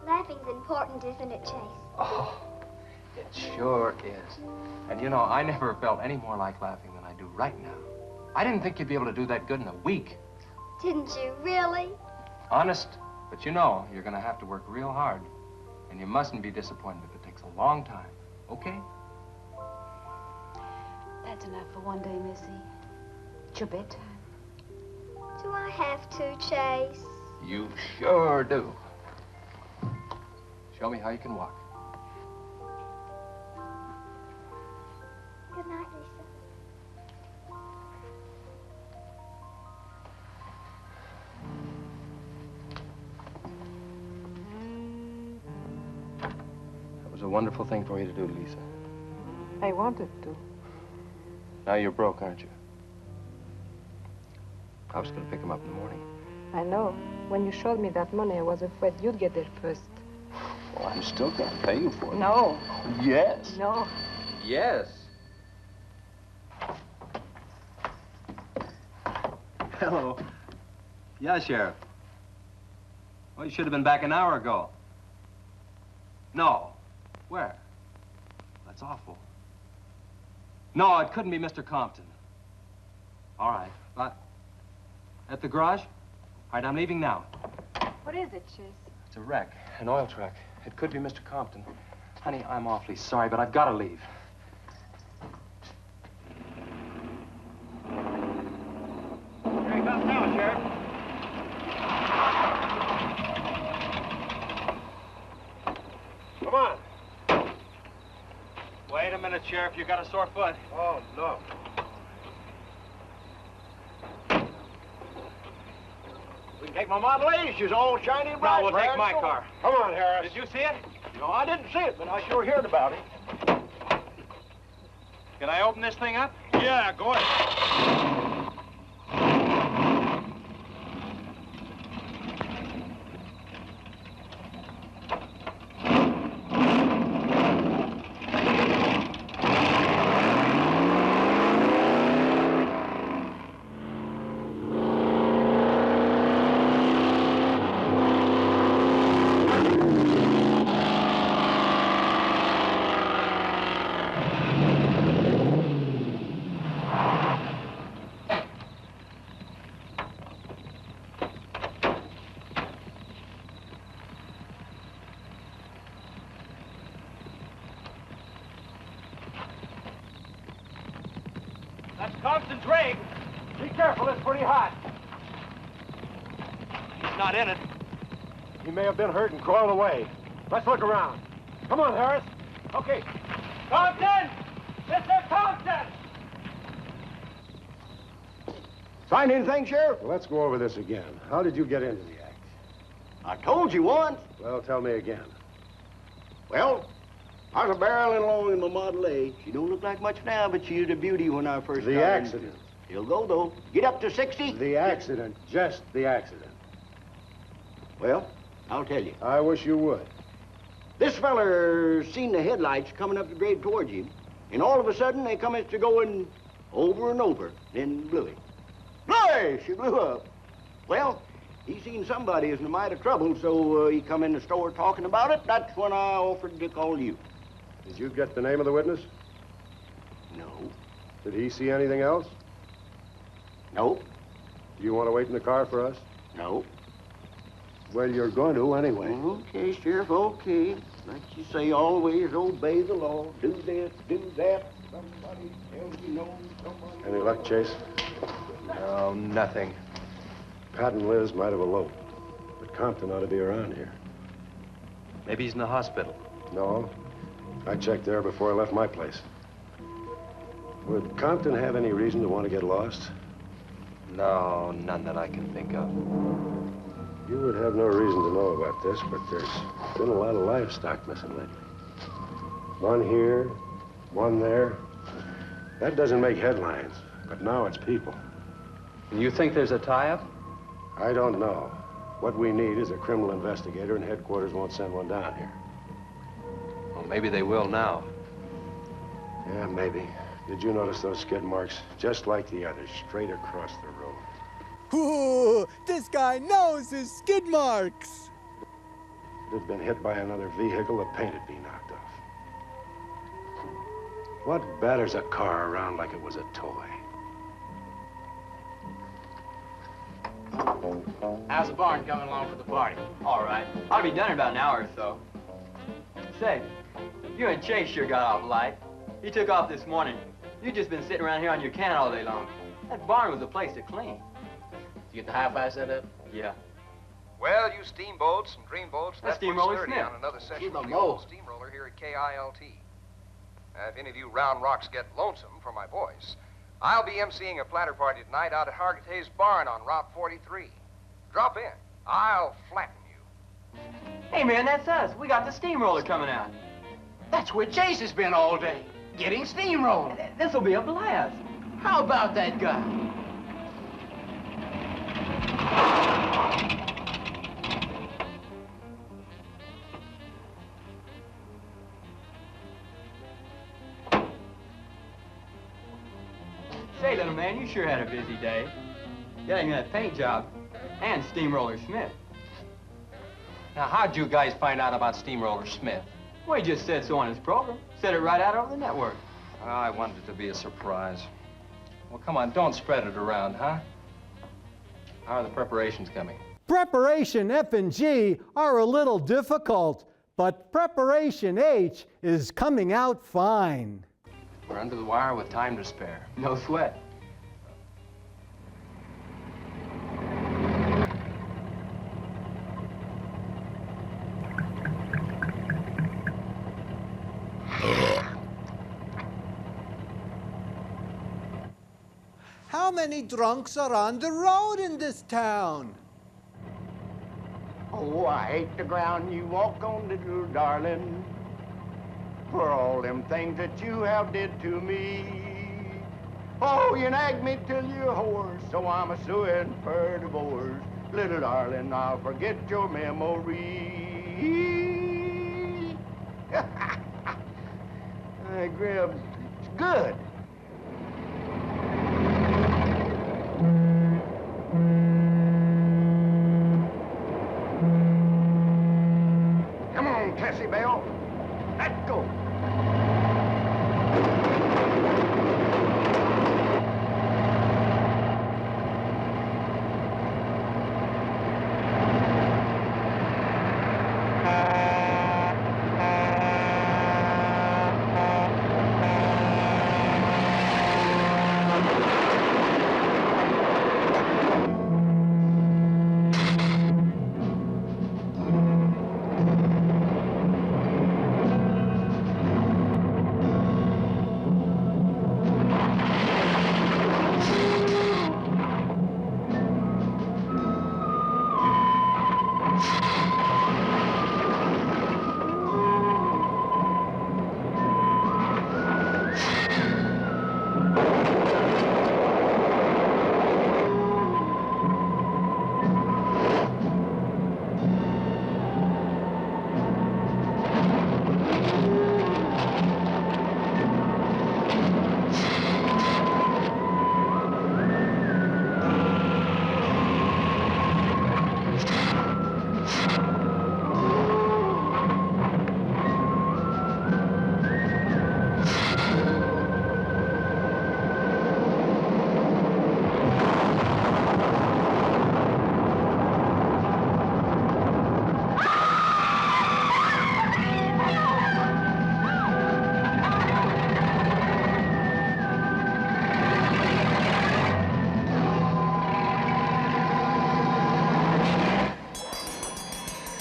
Laughing's important, isn't it, Chase? Oh, it sure is. And you know, I never felt any more like laughing than I do right now. I didn't think you'd be able to do that good in a week. Didn't you, really? Honest. But you know, you're gonna have to work real hard. And you mustn't be disappointed if it takes a long time. Okay? That's enough for one day, Missy. It's your bedtime. Do I have to, Chase? You sure do. Show me how you can walk. Good night, Lisa. That was a wonderful thing for you to do, Lisa. I wanted to. Now you're broke, aren't you? I was gonna pick him up in the morning. I know. When you showed me that money, I was afraid you'd get there first. Well, I'm still gonna pay you for it. No. Yes. No. Yes. Hello. Yeah, Sheriff. Well, you should have been back an hour ago. No. Where? That's awful. No, it couldn't be Mr. Compton. All right, but at the garage? All right, I'm leaving now. What is it, Chase? It's a wreck, an oil truck. It could be Mr. Compton. Honey, I'm awfully sorry, but I've got to leave. Here he comes now, Sheriff. Come on. Wait a minute, Sheriff. You got a sore foot. Oh, no. We can take my Model A. She's all shiny and bright. No, we'll take my car. Come on, Harris. Did you see it? No, I didn't see it, but I sure heard about it. Can I open this thing up? Yeah, go ahead. That's Compton's rig. Be careful, it's pretty hot. He's not in it. He may have been hurt and crawled away. Let's look around. Come on, Harris. Okay. Compton! Mr. Compton! Find anything, Sheriff? Well, let's go over this again. How did you get into the act? I told you once. Well, tell me again. Well, I was barreling along in my Model A. She don't look like much now, but she was a beauty when I first got The in. accident. She'll go, though. Get up to 60. The accident. Just the accident. Well, I'll tell you. I wish you would. This feller seen the headlights coming up the grade towards him, and all of a sudden they come to going over and over, then blew him. Hey, she blew up. Well, he seen somebody was in a mite of trouble, so he come in the store talking about it. That's when I offered to call you. Did you get the name of the witness? No. Did he see anything else? No. Do you want to wait in the car for us? No. Well, you're going to anyway. Okay, Sheriff, okay. Like you say, always obey the law. Do this, do that. Somebody tells you no, somebody... Any luck, Chase? No, nothing. Pat and Liz might have eloped, but Compton ought to be around here. Maybe he's in the hospital. No. I checked there before I left my place. Would Compton have any reason to want to get lost? No, none that I can think of. You would have no reason to know about this, but there's been a lot of livestock missing lately. One here, one there. That doesn't make headlines, but now it's people. You think there's a tie-up? I don't know. What we need is a criminal investigator, and headquarters won't send one down here. Well, maybe they will now. Yeah, maybe. Did you notice those skid marks? Just like the others, straight across the road. Ooh, this guy knows his skid marks. If it had been hit by another vehicle, the paint would be knocked off. What batters a car around like it was a toy? How's the barn coming along for the party? All right. I'll be done in about an hour or so. Say, you and Chase sure got off light. He took off this morning. You've just been sitting around here on your can all day long. That barn was a place to clean. You get the hi-fi set up? Yeah. Well, you steamboats and dreamboats, That's that's Steamroller Steamroller Smith. on another session Keep of 'em the old low. steamroller here at KILT. If any of you round rocks get lonesome for my voice, I'll be emceeing a platter party tonight out at Hargitay's Barn on Route 43. Drop in. I'll flatten you. Hey, man, that's us. We got the steamroller coming out. That's where Chase has been all day, getting steamrolled. This'll be a blast. How about that guy? Say, little man, you sure had a busy day. Getting that paint job and Steamroller Smith. Now, how'd you guys find out about Steamroller Smith? Well, he just said so on his program. Said it right out over the network. I wanted it to be a surprise. Well, come on, don't spread it around, huh? How are the preparations coming? Preparation F and G are a little difficult, but Preparation H is coming out fine. We're under the wire with time to spare. No sweat. How many drunks are on the road in this town? Oh, I hate the ground you walk on, little darling, for all them things that you have did to me. Oh, you nag me till you're hoarse, so I'm a-suing for divorce. Little darling, I'll forget your memory. Hey, Grim, it's good. Come on, Cassie Bell. Let's go.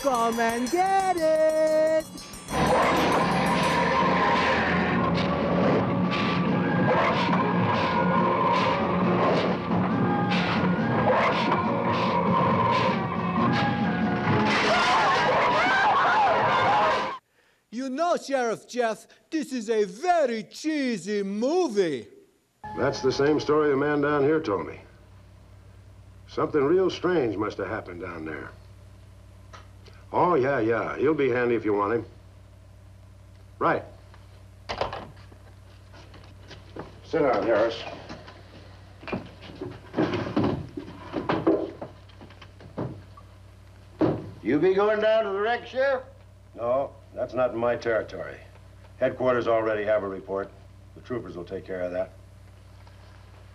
Come and get it! You know, Sheriff Jeff, this is a very cheesy movie. That's the same story the man down here told me. Something real strange must have happened down there. Oh, yeah. He'll be handy if you want him. Right. Sit down, Harris. You be going down to the wreck, Sheriff? No, that's not in my territory. Headquarters already have a report. The troopers will take care of that.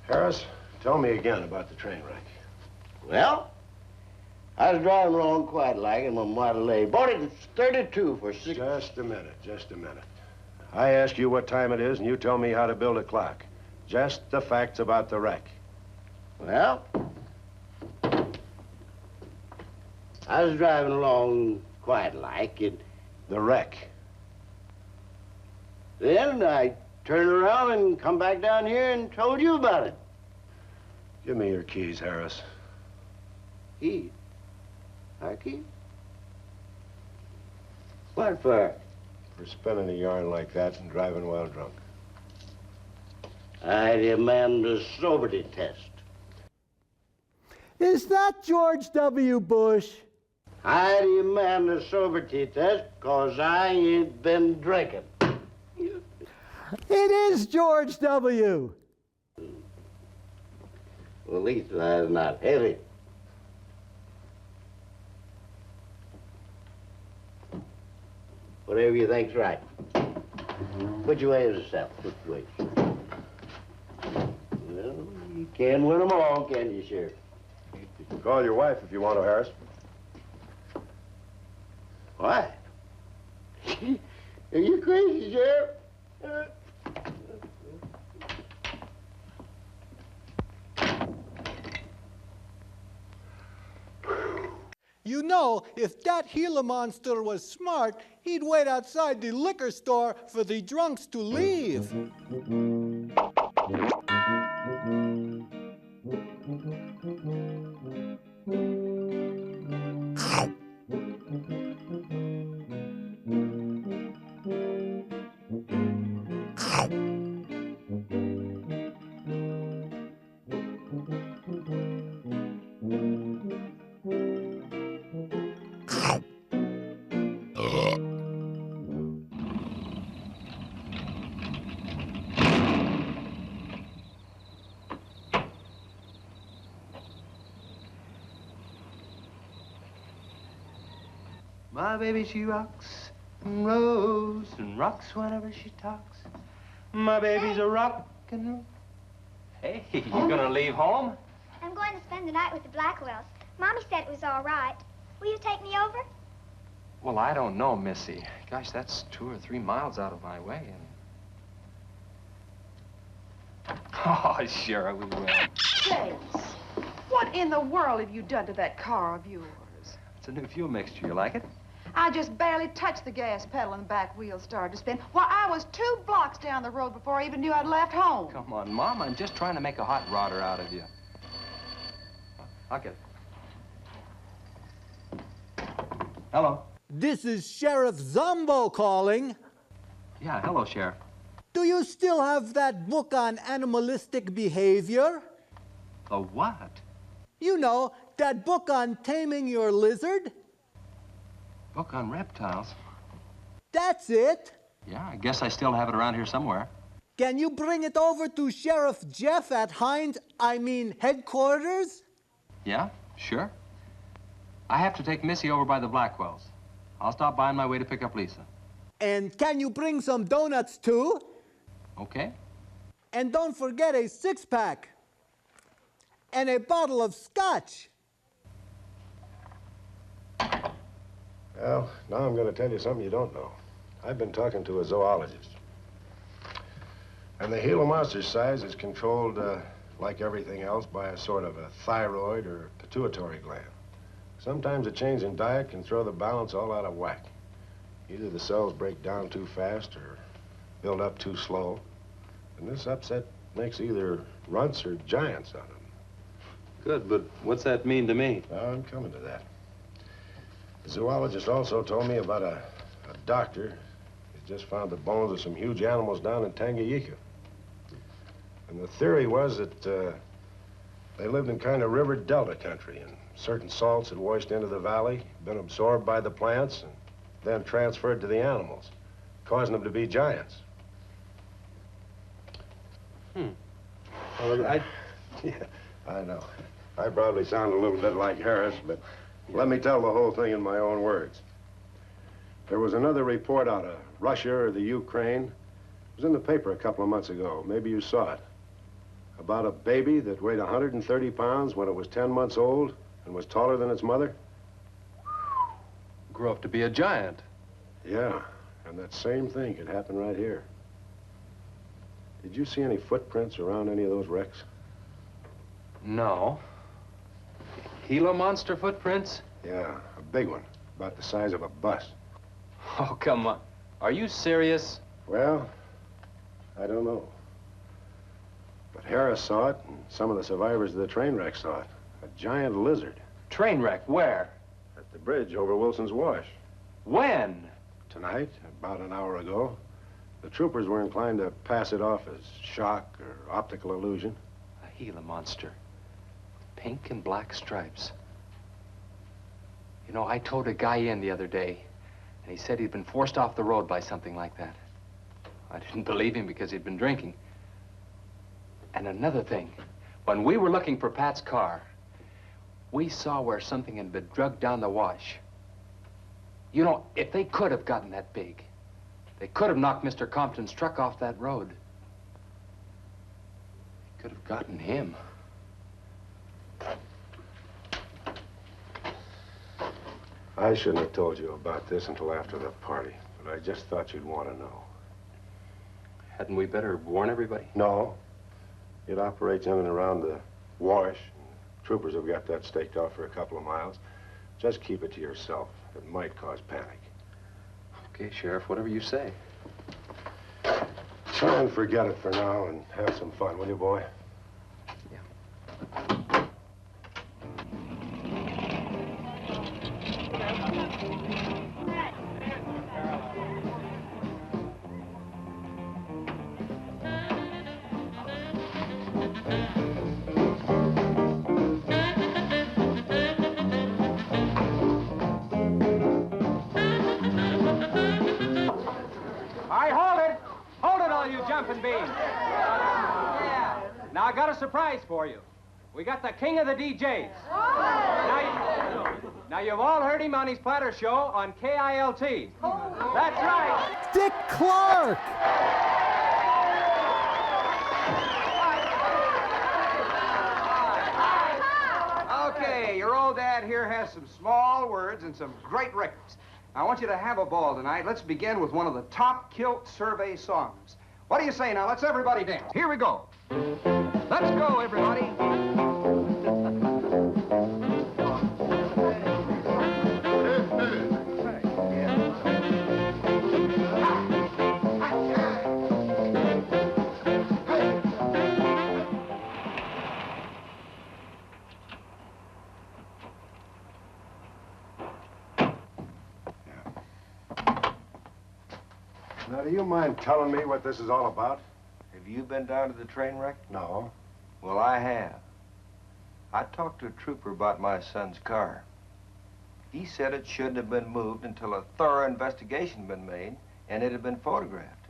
Harris, tell me again about the train wreck. Well, I was driving along quite like in my Model A. Bought it in 32 for $6. Just a minute. I ask you what time it is, and you tell me how to build a clock. Just the facts about the wreck. Well, I was driving along quite like it. The wreck. Then I turned around and come back down here and told you about it. Give me your keys, Harris. Keys? Our keys? What for? For spinning a yarn like that and driving while drunk. I demand a sobriety test. Is that George W. Bush? I demand a sobriety test because I ain't been drinking. It is George W. Well, at least I'm not heavy. Whatever you think's right. Which way is the south? Which way? Well, you can't win them all, can you, Sheriff? Call your wife if you want to, Harris. Why? Are you crazy, Sheriff? You know, if that Gila monster was smart, he'd wait outside the liquor store for the drunks to leave. My baby, she rocks and rolls and rocks whenever she talks. My baby's a rock and roll. Hey, you gonna leave home? I'm going to spend the night with the Blackwells. Mommy said it was all right. Will you take me over? Well, I don't know, Missy. Gosh, that's 2 or 3 miles out of my way, and... Oh, sure, we will. Chase, what in the world have you done to that car of yours? It's a new fuel mixture. You like it? I just barely touched the gas pedal and the back wheel started to spin. Why, I was 2 blocks down the road before I even knew I'd left home. Come on, Mom. I'm just trying to make a hot rodder out of you. I'll get it. Hello. This is Sheriff Zomboo calling. Yeah, hello, Sheriff. Do you still have that book on animalistic behavior? The what? You know, that book on taming your lizard? Book on reptiles? That's it. Yeah, I guess I still have it around here somewhere. Can you bring it over to Sheriff Jeff at headquarters? Yeah, sure. I have to take Missy over by the Blackwells. I'll stop by on my way to pick up Lisa. And can you bring some donuts, too? Okay. And don't forget a 6-pack. And a bottle of scotch. Well, now I'm going to tell you something you don't know. I've been talking to a zoologist. And the Gila monster's size is controlled, like everything else, by a sort of a thyroid or pituitary gland. Sometimes a change in diet can throw the balance all out of whack. Either the cells break down too fast or build up too slow. And this upset makes either runts or giants out of them. Good, but what's that mean to me? Well, I'm coming to that. The zoologist also told me about a doctor who just found the bones of some huge animals down in Tanganyika. And the theory was that they lived in kind of river delta country, and certain salts had washed into the valley, been absorbed by the plants, and then transferred to the animals, causing them to be giants. Well, yeah, I know. I probably sound a little bit like Harris, but let me tell the whole thing in my own words. There was another report out of Russia or the Ukraine. It was in the paper a couple of months ago. Maybe you saw it. About a baby that weighed 130 pounds when it was 10 months old and was taller than its mother. Grew up to be a giant. Yeah, and that same thing could happen right here. Did you see any footprints around any of those wrecks? No. Gila monster footprints? Yeah, a big one, about the size of a bus. Oh, come on. Are you serious? Well, I don't know. But Harris saw it, and some of the survivors of the train wreck saw it. A giant lizard. Train wreck? Where? At the bridge over Wilson's Wash. When? Tonight, about an hour ago. The troopers were inclined to pass it off as shock or optical illusion. A Gila monster. Pink and black stripes. You know, I towed a guy in the other day, and he said he'd been forced off the road by something like that. I didn't believe him because he'd been drinking. And another thing, when we were looking for Pat's car, we saw where something had been drugged down the wash. You know, if they could have gotten that big, They could have knocked Mr. Compton's truck off that road. They could have gotten him. I shouldn't have told you about this until after the party, but I just thought you'd want to know. Hadn't we better warn everybody? No. It operates in and around the wash. Troopers have got that staked out for a couple of miles. Just keep it to yourself. It might cause panic. Okay, Sheriff, whatever you say. Try and forget it for now and have some fun, will you, boy? Jumping beans. Yeah. Now, I got a surprise for you. We got the king of the DJs. Now, you've all heard him on his platter show on KILT. That's right. Dick Clark! Okay, your old dad here has some small words and some great records. I want you to have a ball tonight. Let's begin with one of the top kilt survey songs. What do you say now? Let's everybody dance. Here we go. Let's go, everybody. Now, do you mind telling me what this is all about? Have you been down to the train wreck? No. Well, I have. I talked to a trooper about my son's car. He said it shouldn't have been moved until a thorough investigation had been made and it had been photographed.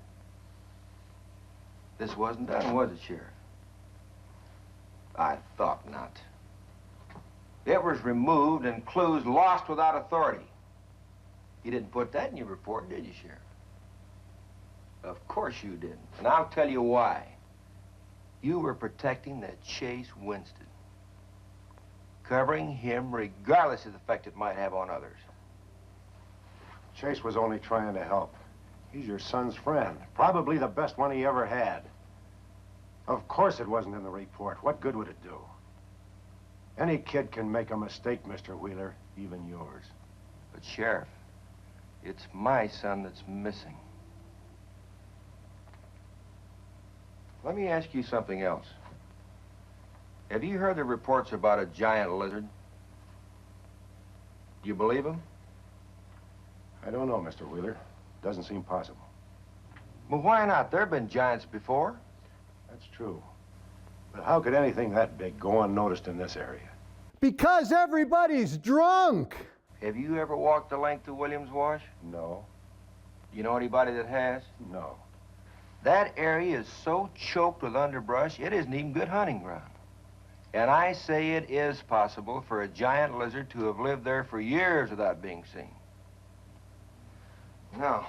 This wasn't done, was it, Sheriff? I thought not. It was removed and clues lost without authority. You didn't put that in your report, did you, Sheriff? Of course you didn't. And I'll tell you why. You were protecting that Chase Winston. Covering him regardless of the effect it might have on others. Chase was only trying to help. He's your son's friend. Probably the best one he ever had. Of course it wasn't in the report. What good would it do? Any kid can make a mistake, Mr. Wheeler, even yours. But, Sheriff, it's my son that's missing. Let me ask you something else. Have you heard the reports about a giant lizard? Do you believe them? I don't know, Mr. Wheeler. Doesn't seem possible. Well, why not? There have been giants before. That's true. But how could anything that big go unnoticed in this area? Because everybody's drunk! Have you ever walked the length of Williams Wash? No. Do you know anybody that has? No. That area is so choked with underbrush, it isn't even good hunting ground. And I say it is possible for a giant lizard to have lived there for years without being seen. Now,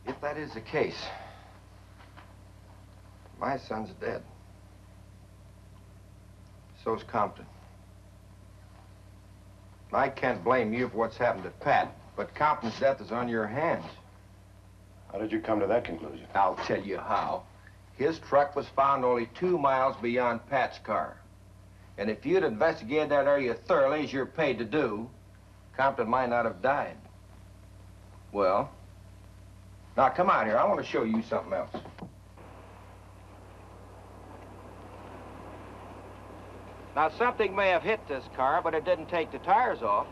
if that is the case, my son's dead. So's Compton. I can't blame you for what's happened to Pat, but Compton's death is on your hands. How did you come to that conclusion? I'll tell you how. His truck was found only 2 miles beyond Pat's car. And if you'd investigated that area thoroughly, as you're paid to do, Compton might not have died. Well, now come out here. I want to show you something else. Now, something may have hit this car, but it didn't take the tires off.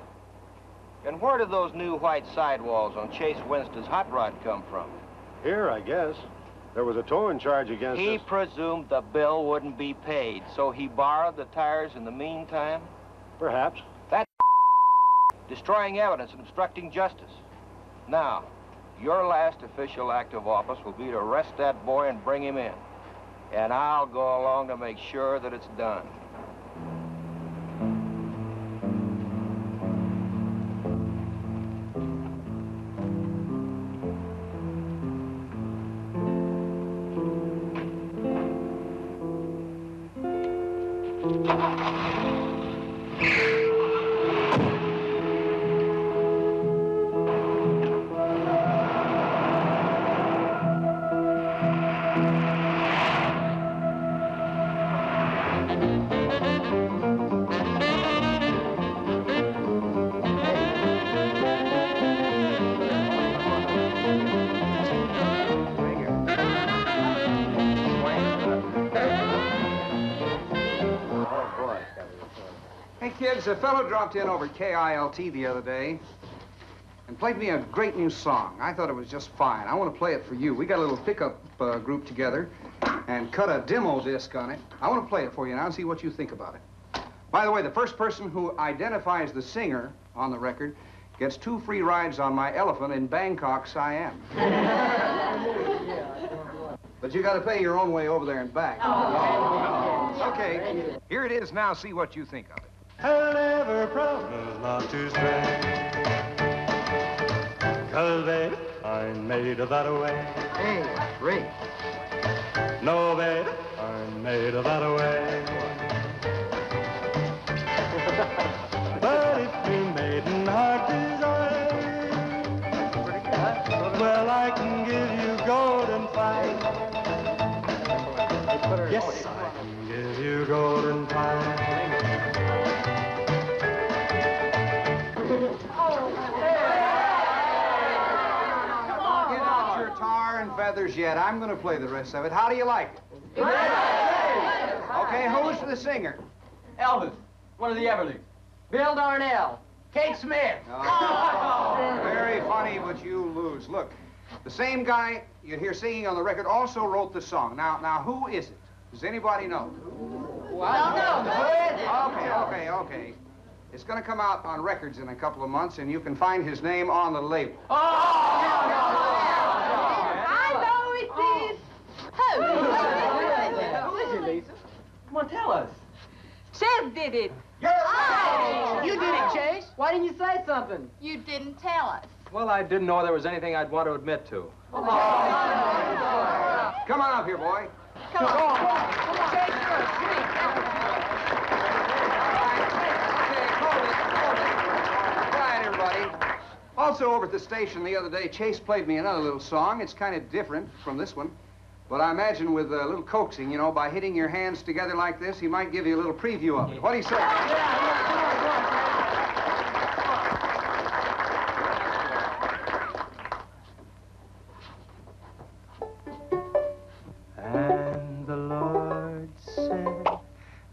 And where did those new white sidewalls on Chase Winston's hot rod come from? Here, I guess. There was a towing charge against He us. presumed the bill wouldn't be paid, so he borrowed the tires in the meantime? Perhaps. That's destroying evidence and obstructing justice. Now, your last official act of office will be to arrest that boy and bring him in. And I'll go along to make sure that it's done. Hey, kids, a fellow dropped in over KILT the other day and played me a great new song. I thought it was just fine. I want to play it for you. We got a little pickup group together and cut a demo disc on it. I want to play it for you now and see what you think about it. By the way, the first person who identifies the singer on the record gets 2 free rides on my elephant in Bangkok, Siam. But you got to pay your own way over there and back. Okay, here it is now. See what you think of it. I'll never promise not to stray, 'cause baby, I'm made of that way. Hey, Ray. No, baby, I'm made of that way. But if you're made in heart desire, well, I can give you golden fire. Yes, I can give you golden fire. Get out your tar and feathers yet. I'm going to play the rest of it. How do you like it? Okay, who's the singer? Elvis, one of the Everlys. Bill Darnell. Kate Smith. Oh, very funny, but you lose. Look, the same guy you hear singing on the record also wrote the song. Now, who is it? Does anybody know? Well, no. Who is it? Okay. It's going to come out on records in a couple of months, and you can find his name on the label. Oh, I know it is. Who? Who is it, Lisa? Come on, tell us. Chef did it. You did it, Chase. Why didn't you say something? You didn't tell us. Well, I didn't know there was anything I'd want to admit to. Come on up here, boy. Come on. Chase, you're a sweet. Quiet, everybody. Also, over at the station the other day, Chase played me another little song. It's kind of different from this one. But I imagine with a little coaxing, you know, by hitting your hands together like this, he might give you a little preview of it. What do you say? And the Lord said,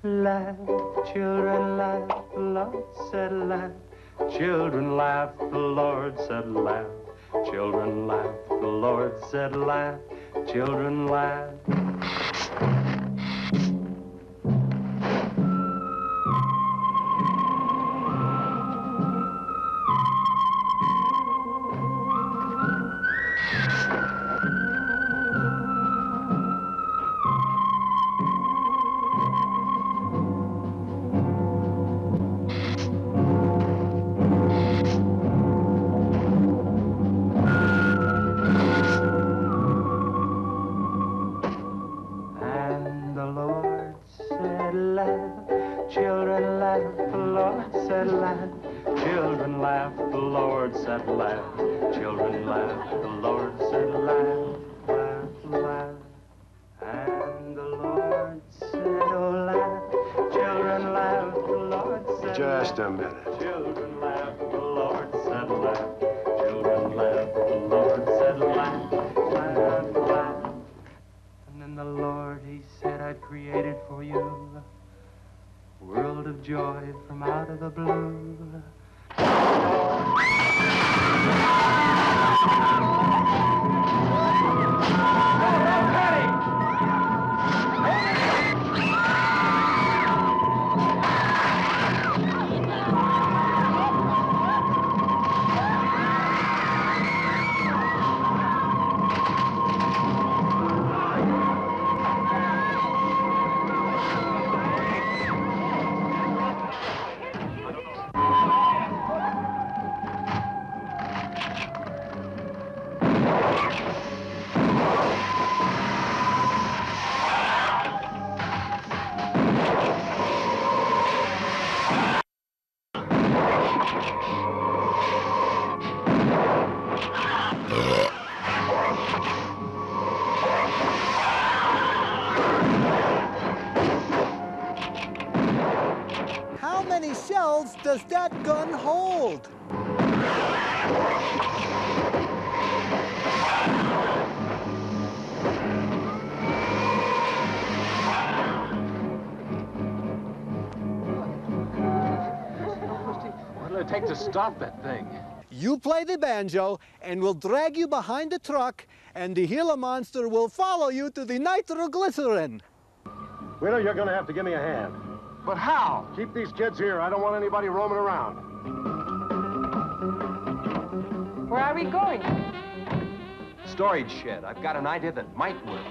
laugh, children, laugh. The Lord said, laugh, children, laugh. The Lord said, laugh, children, laugh. The Lord said, laugh, children, laugh. Just a minute. Children laugh, the Lord said laugh. Children laugh, the Lord said laugh, laugh, laugh. And then the Lord, he said, I created for you a world of joy from out of the blue. shells does that gun hold? What'll it take to stop that thing? You play the banjo, and we'll drag you behind the truck, and the Gila monster will follow you to the nitroglycerin. Wheeler, you're gonna have to give me a hand. But how? Keep these kids here. I don't want anybody roaming around. Where are we going? Storage shed. I've got an idea that might work.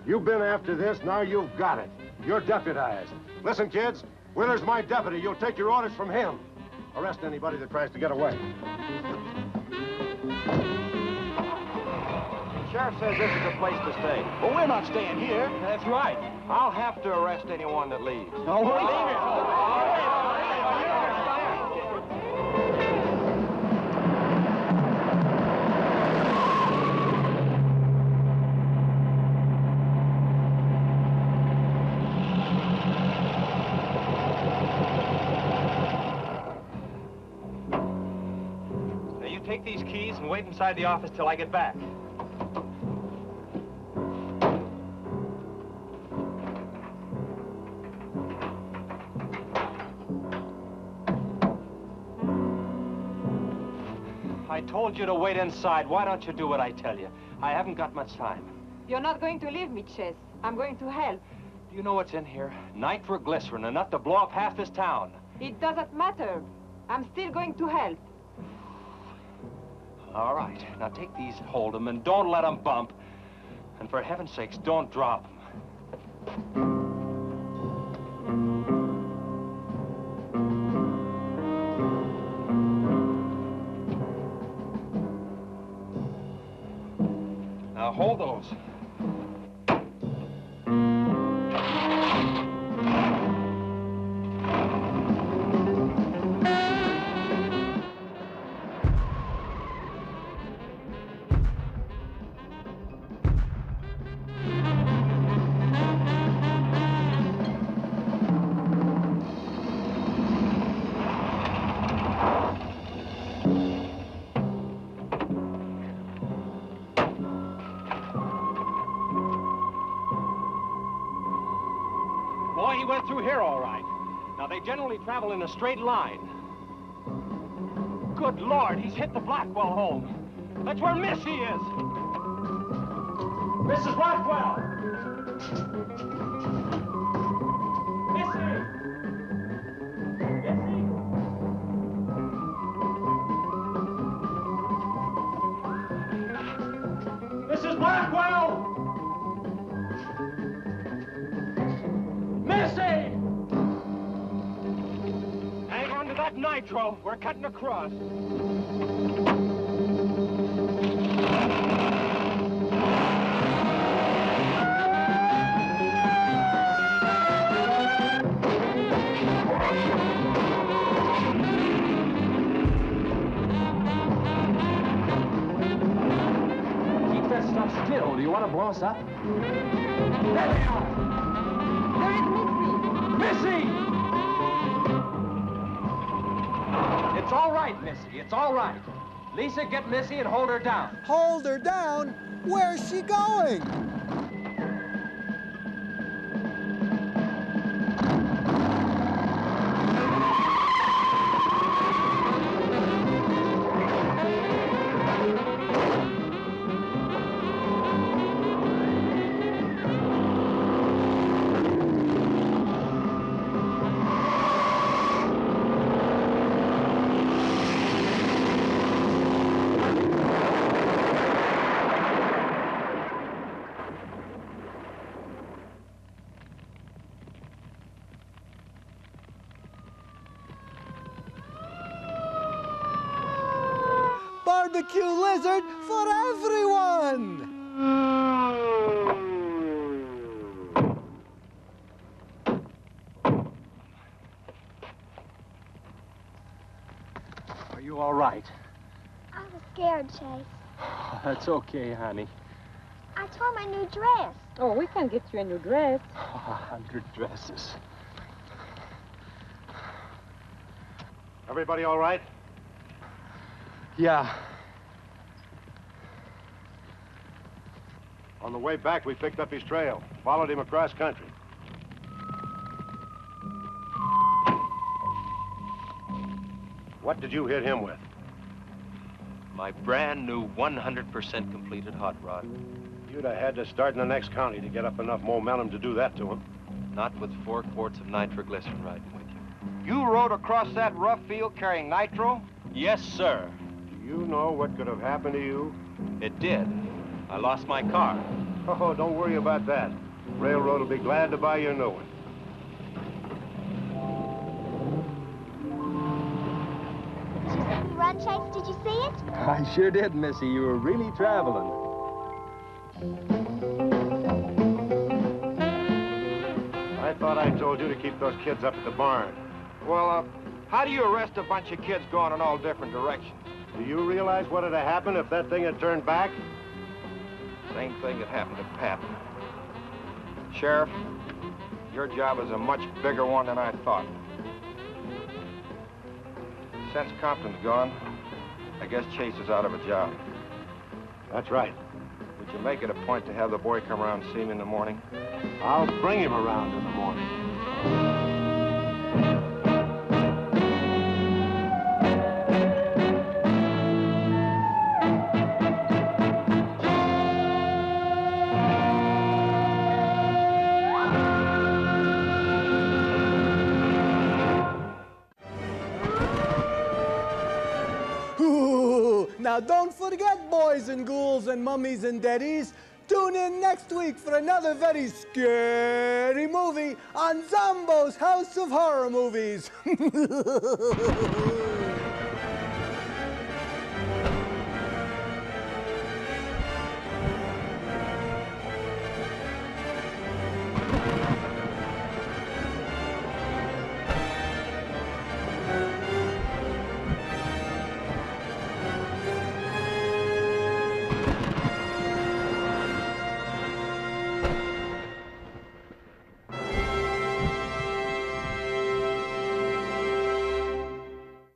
You've been after this, now you've got it. You're deputized. Listen, kids, Wheeler's my deputy. You'll take your orders from him. Arrest anybody that tries to get away. The sheriff says this is the place to stay. But we're not staying here. That's right. I'll have to arrest anyone that leaves. No, we're leaving. Now, you take these keys and wait inside the office till I get back. I told you to wait inside. Why don't you do what I tell you? I haven't got much time. You're not going to leave me, Chess. I'm going to help. Do you know what's in here? Nitroglycerin, enough to blow up half this town. It doesn't matter. I'm still going to help. All right. Now take these, hold them, and don't let them bump. And for heaven's sakes, don't drop them. Now hold those. Boy, he went through here all right. Now, they generally travel in a straight line. Good Lord, he's hit the Blackwell home. That's where Missy is. Mrs. Blackwell! Missy! Mrs. Blackwell! Missy! Hang on to that nitro. We're cutting across. Keep that stuff still. Do you want to blow us up? There they are! Where is Missy! It's all right, Missy. It's all right. Lisa, get Missy and hold her down. Hold her down? Where's she going? Barbecue lizard for everyone! Are you all right? I was scared, Chase. That's okay, honey. I tore my new dress. Oh, we can get you a new dress. 100 dresses. Everybody all right? Yeah. On the way back, we picked up his trail, followed him across country. What did you hit him with? My brand new 100% completed hot rod. You'd have had to start in the next county to get up enough momentum to do that to him. Not with 4 quarts of nitroglycerin riding with you. You rode across that rough field carrying nitro? Yes, sir. Do you know what could have happened to you? It did. I lost my car. Oh, don't worry about that. Railroad will be glad to buy you a new one. Run, Chase, did you see it? I sure did, Missy. You were really traveling. I thought I told you to keep those kids up at the barn. Well, how do you arrest a bunch of kids going in all different directions? Do you realize what would have happened if that thing had turned back? Same thing that happened to Pat. Sheriff, your job is a much bigger one than I thought. Since Compton's gone, I guess Chase is out of a job. That's right. Would you make it a point to have the boy come around and see me in the morning? I'll bring him around in the morning. Now don't forget, boys and ghouls and mummies and daddies, tune in next week for another very scary movie on Zomboo's House of Horror Movies.